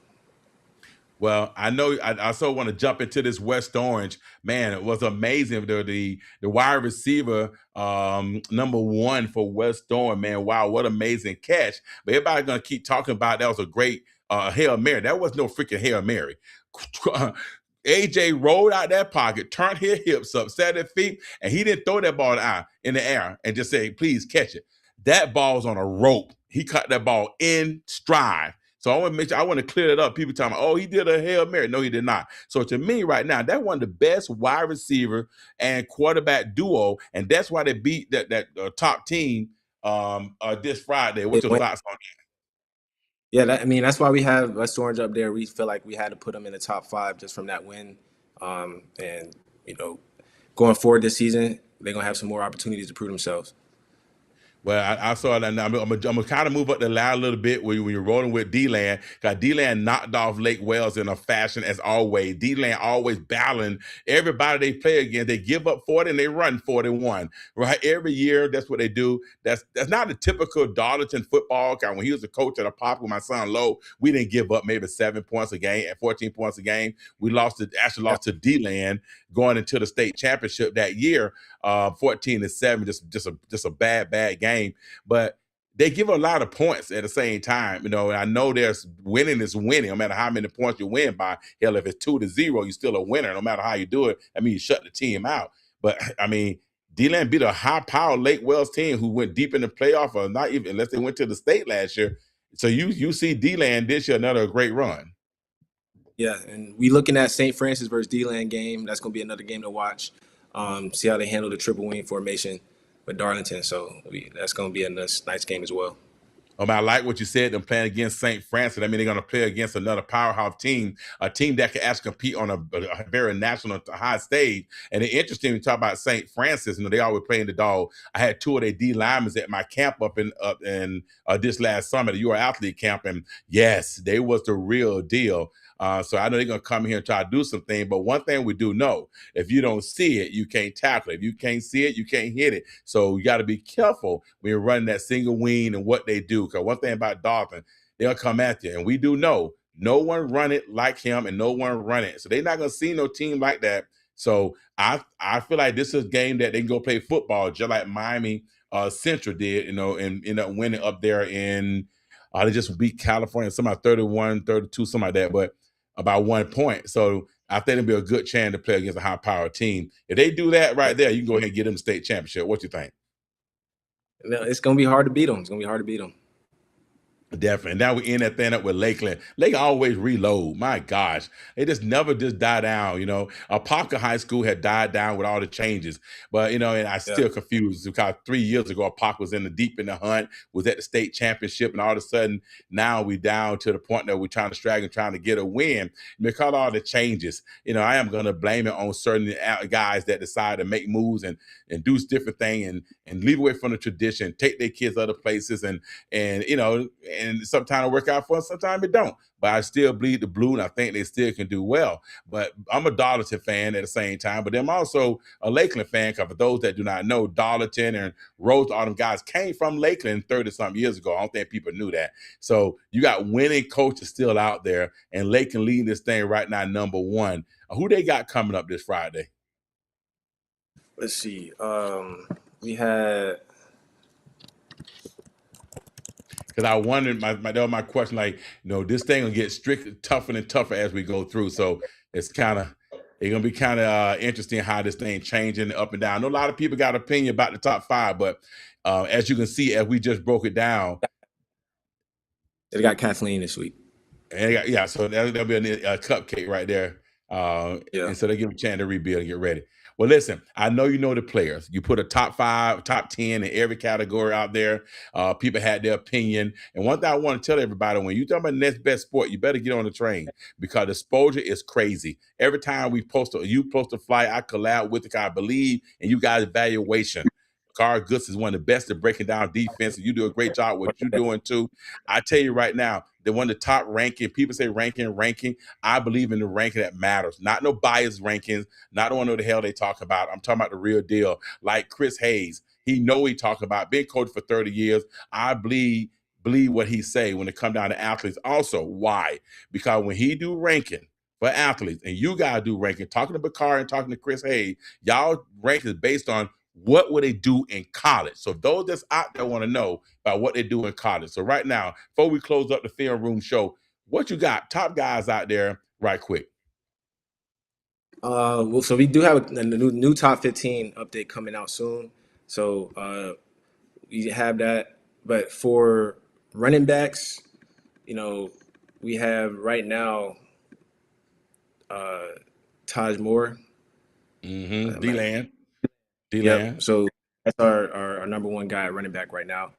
Well, I know I also want to jump into this West Orange. Man, it was amazing. The wide receiver, number 1 for West Orange, man. Wow, what amazing catch. But everybody's going to keep talking about that was a great Hail Mary. That was no freaking Hail Mary. AJ rolled out that pocket, turned his hips up, set his feet, and he didn't throw that ball in the air and just say, please catch it. That ball's on a rope. He caught that ball in stride. So I want to clear it up. People talking, oh, he did a Hail Mary. No, he did not. So to me right now, that's one of the best wide receiver and quarterback duo, and that's why they beat that top team this Friday. What's your thoughts on that? Yeah, that's why we have West Orange up there. We feel like we had to put them in the top 5 just from that win. And, going forward this season, they're going to have some more opportunities to prove themselves. Well, I saw it, and I'm gonna kind of move up the line a little bit when you're rolling with D-Land. Got D-Land knocked off Lake Wells in a fashion as always. D-Land always battling everybody they play against. They give up 40 and they run 41. Right, every year that's what they do. That's not a typical Darlington football guy. When he was a coach at a pop with my son Lowe, we didn't give up maybe 7 points a game and 14 points a game. We actually lost to D-Land going into the state championship that year. 14-7, just a bad game. But they give a lot of points at the same time, and I know there's winning is winning, no matter how many points you win by. Hell, if it's 2-0, you're still a winner, no matter how you do it. I mean, you shut the team out. But I mean, D-Land beat a high-powered Lake Wells team who went deep in the playoff, or not even unless they went to the state last year. So you see D-Land this year another great run. Yeah, and we looking at St. Francis versus D-Land game. That's going to be another game to watch. See how they handle the triple wing formation with Darlington. So that's going to be a nice game as well. I like what you said, them playing against St. Francis. I mean, they're going to play against another powerhouse team, a team that can actually compete on a very national high stage. And it's interesting to talk about St. Francis. They always playing the dog. I had 2 of their D linemen at my camp up in this last summer, the UR Athlete Camp. And yes, they was the real deal. So I know they're going to come here and try to do something. But one thing we do know, if you don't see it, you can't tackle it. If you can't see it, you can't hit it. So you got to be careful when you're running that single wing and what they do. Because one thing about Dolphin, they'll come at you. And we do know no one run it like him and no one run it. So they're not going to see no team like that. So I feel like this is a game that they can go play football just like Miami Central did, and end up winning up there in they just beat California, something like 31, 32, something like that. But about 1 point. So I think it'll be a good chance to play against a high-powered team. If they do that right there, you can go ahead and get them the state championship. What you think? It's going to be hard to beat them. Definitely. And now we end that thing up with Lakeland. Lakeland always reload. My gosh. They just never die down, Apopka High School had died down with all the changes. But, and I still confused because 3 years ago, Apopka was deep in the hunt, was at the state championship, and all of a sudden now we down to the point that we're trying to strag and trying to get a win. Because of all the changes, I am going to blame it on certain guys that decide to make moves and do different things and leave away from the tradition, take their kids other places and sometimes it work out for us, sometimes it don't. But I still bleed the blue, and I think they still can do well. But I'm a Darlington fan at the same time, but I'm also a Lakeland fan, because for those that do not know, Darlington and Rose, all them guys came from Lakeland 30-something years ago. I don't think people knew that. So you got winning coaches still out there, and Lakeland leading this thing right now, number 1. Who they got coming up this Friday? Let's see. We had... Because I wondered, that was my question, this thing will get strictly tougher and tougher as we go through. So it's going to be kind of interesting how this thing changing up and down. I know a lot of people got an opinion about the top 5, but as you can see, as we just broke it down. They got Kathleen this week. And so that'll be a cupcake right there. And so they give them a chance to rebuild and get ready. Well, listen, I know you know the players. You put a top 5, top 10 in every category out there. People had their opinion. And one thing I want to tell everybody, when you talk about next best sport, you better get on the train, because the exposure is crazy. Every time you post a flight, I collab with it. I believe in you guys' evaluation. Carl Goods is one of the best at breaking down defense, and you do a great job with what you're doing too. I tell you right now, they're one of the top ranking. People say ranking. I believe in the ranking that matters. Not no biased rankings, not the one who the hell they talk about. I'm talking about the real deal. Like Chris Hayes, he know what he talking about. Been coach for 30 years. I believe what he say when it come down to athletes. Also, why? Because when he do ranking for athletes, and you guys do ranking, talking to Bakar and talking to Chris Hayes, y'all rank is based on what will they do in college. So those that's out there want to know about what they do in college. So right now, before we close up the Film Room show, what you got? Top guys out there right quick. So we do have a new top 15 update coming out soon. So we have that. But for running backs, we have right now Taj Moore. D-Land. Yep. So that's our number 1 guy at running back right now.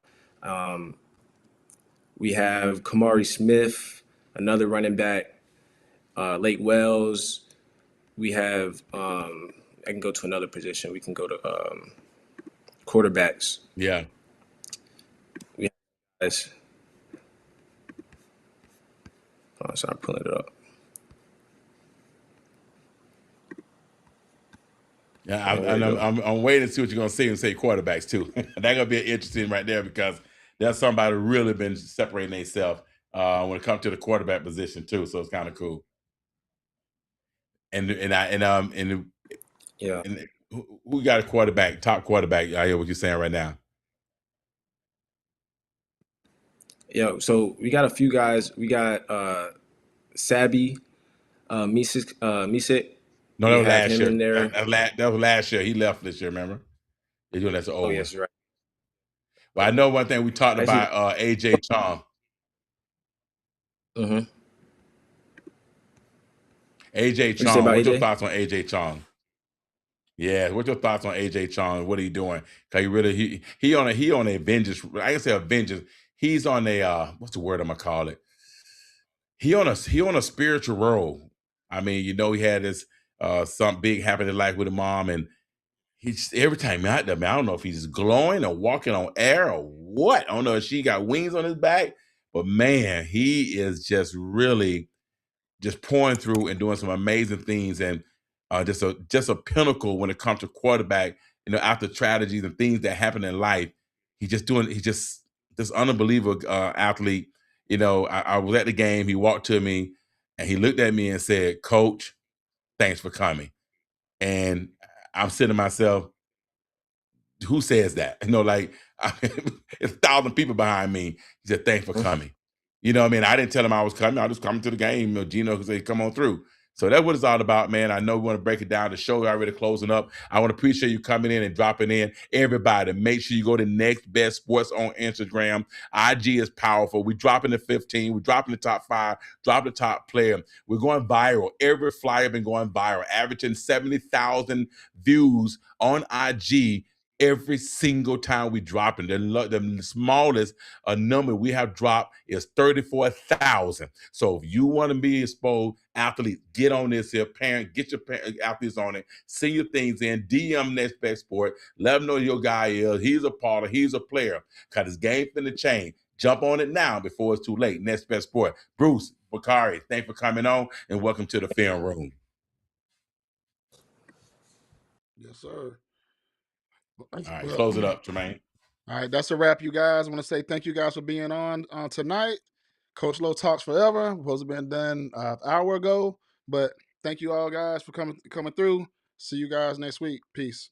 We have Kamari Smith, another running back, Lake Wells. We have, I can go to another position. We can go to quarterbacks. Yeah. guys. Oh, sorry, I'm pulling it up. Yeah, And where'd it go? I'm waiting to see what you're gonna see and say quarterbacks too. That gonna be interesting right there because there's somebody really been separating themselves when it comes to the quarterback position too. So it's kind of cool. And Yeah. who got a quarterback, top quarterback? I hear what you're saying right now. Yeah. So we got a few guys. We got Sabi, Misik. No, that We was have last him year. in there. That was last year. He left this year. Remember? He's doing that's the Oh old one. yes, right. Well, I know one thing we talked Actually, about AJ Chong. mm-hmm. AJ What you say Chong. about What's your AJ? thoughts on AJ Chong? Yeah, what's your thoughts on AJ Chong? What are you doing? Cause he on a vengeance. I can say a vengeance. He's on a what's the word I'm gonna call it? He on a spiritual role. I mean, he had this something big happen in life with his mom, and he's every time he's out there, man, I don't know if he's glowing or walking on air or what. I don't know if she got wings on his back, but man, he is just really just pouring through and doing some amazing things, and just a pinnacle when it comes to quarterback. After tragedies and things that happen in life, he's just this unbelievable athlete. I was at the game. He walked to me and he looked at me and said, "Coach, thanks for coming." And I'm sitting to myself, who says that? It's 1,000 people behind me. He said, "Thanks for coming." You know what I mean? I didn't tell him I was coming. I was coming to the game. Gino could say, "Come on through." So that's what it's all about, man. I know we want to break it down. The show already closing up. I want to appreciate you coming in and dropping in. Everybody, make sure you go to Next Best Sports on Instagram. IG is powerful. We dropping the 15. We're dropping the top 5. Drop the top player. We're going viral. Every flyer been going viral, averaging 70,000 views on IG every single time we drop it. The smallest number we have dropped is 34,000. So if you want to be exposed, athlete, get on this here. Parent, get your athletes on it. Send your things in. DM Next Best Sport. Let them know your guy is. He's a part of. He's a player. Cause his game finna change. Jump on it now before it's too late. Next Best Sport. Bruce Bakari, thanks for coming on and welcome to the film room. Yes, sir. All right, Well, close it up, Tremaine. all right, that's a wrap, you guys. I want to say thank you guys for being on tonight. Coach Low talks forever. Supposed to have been done an hour ago, but thank you all guys for coming through. See you guys next week. Peace.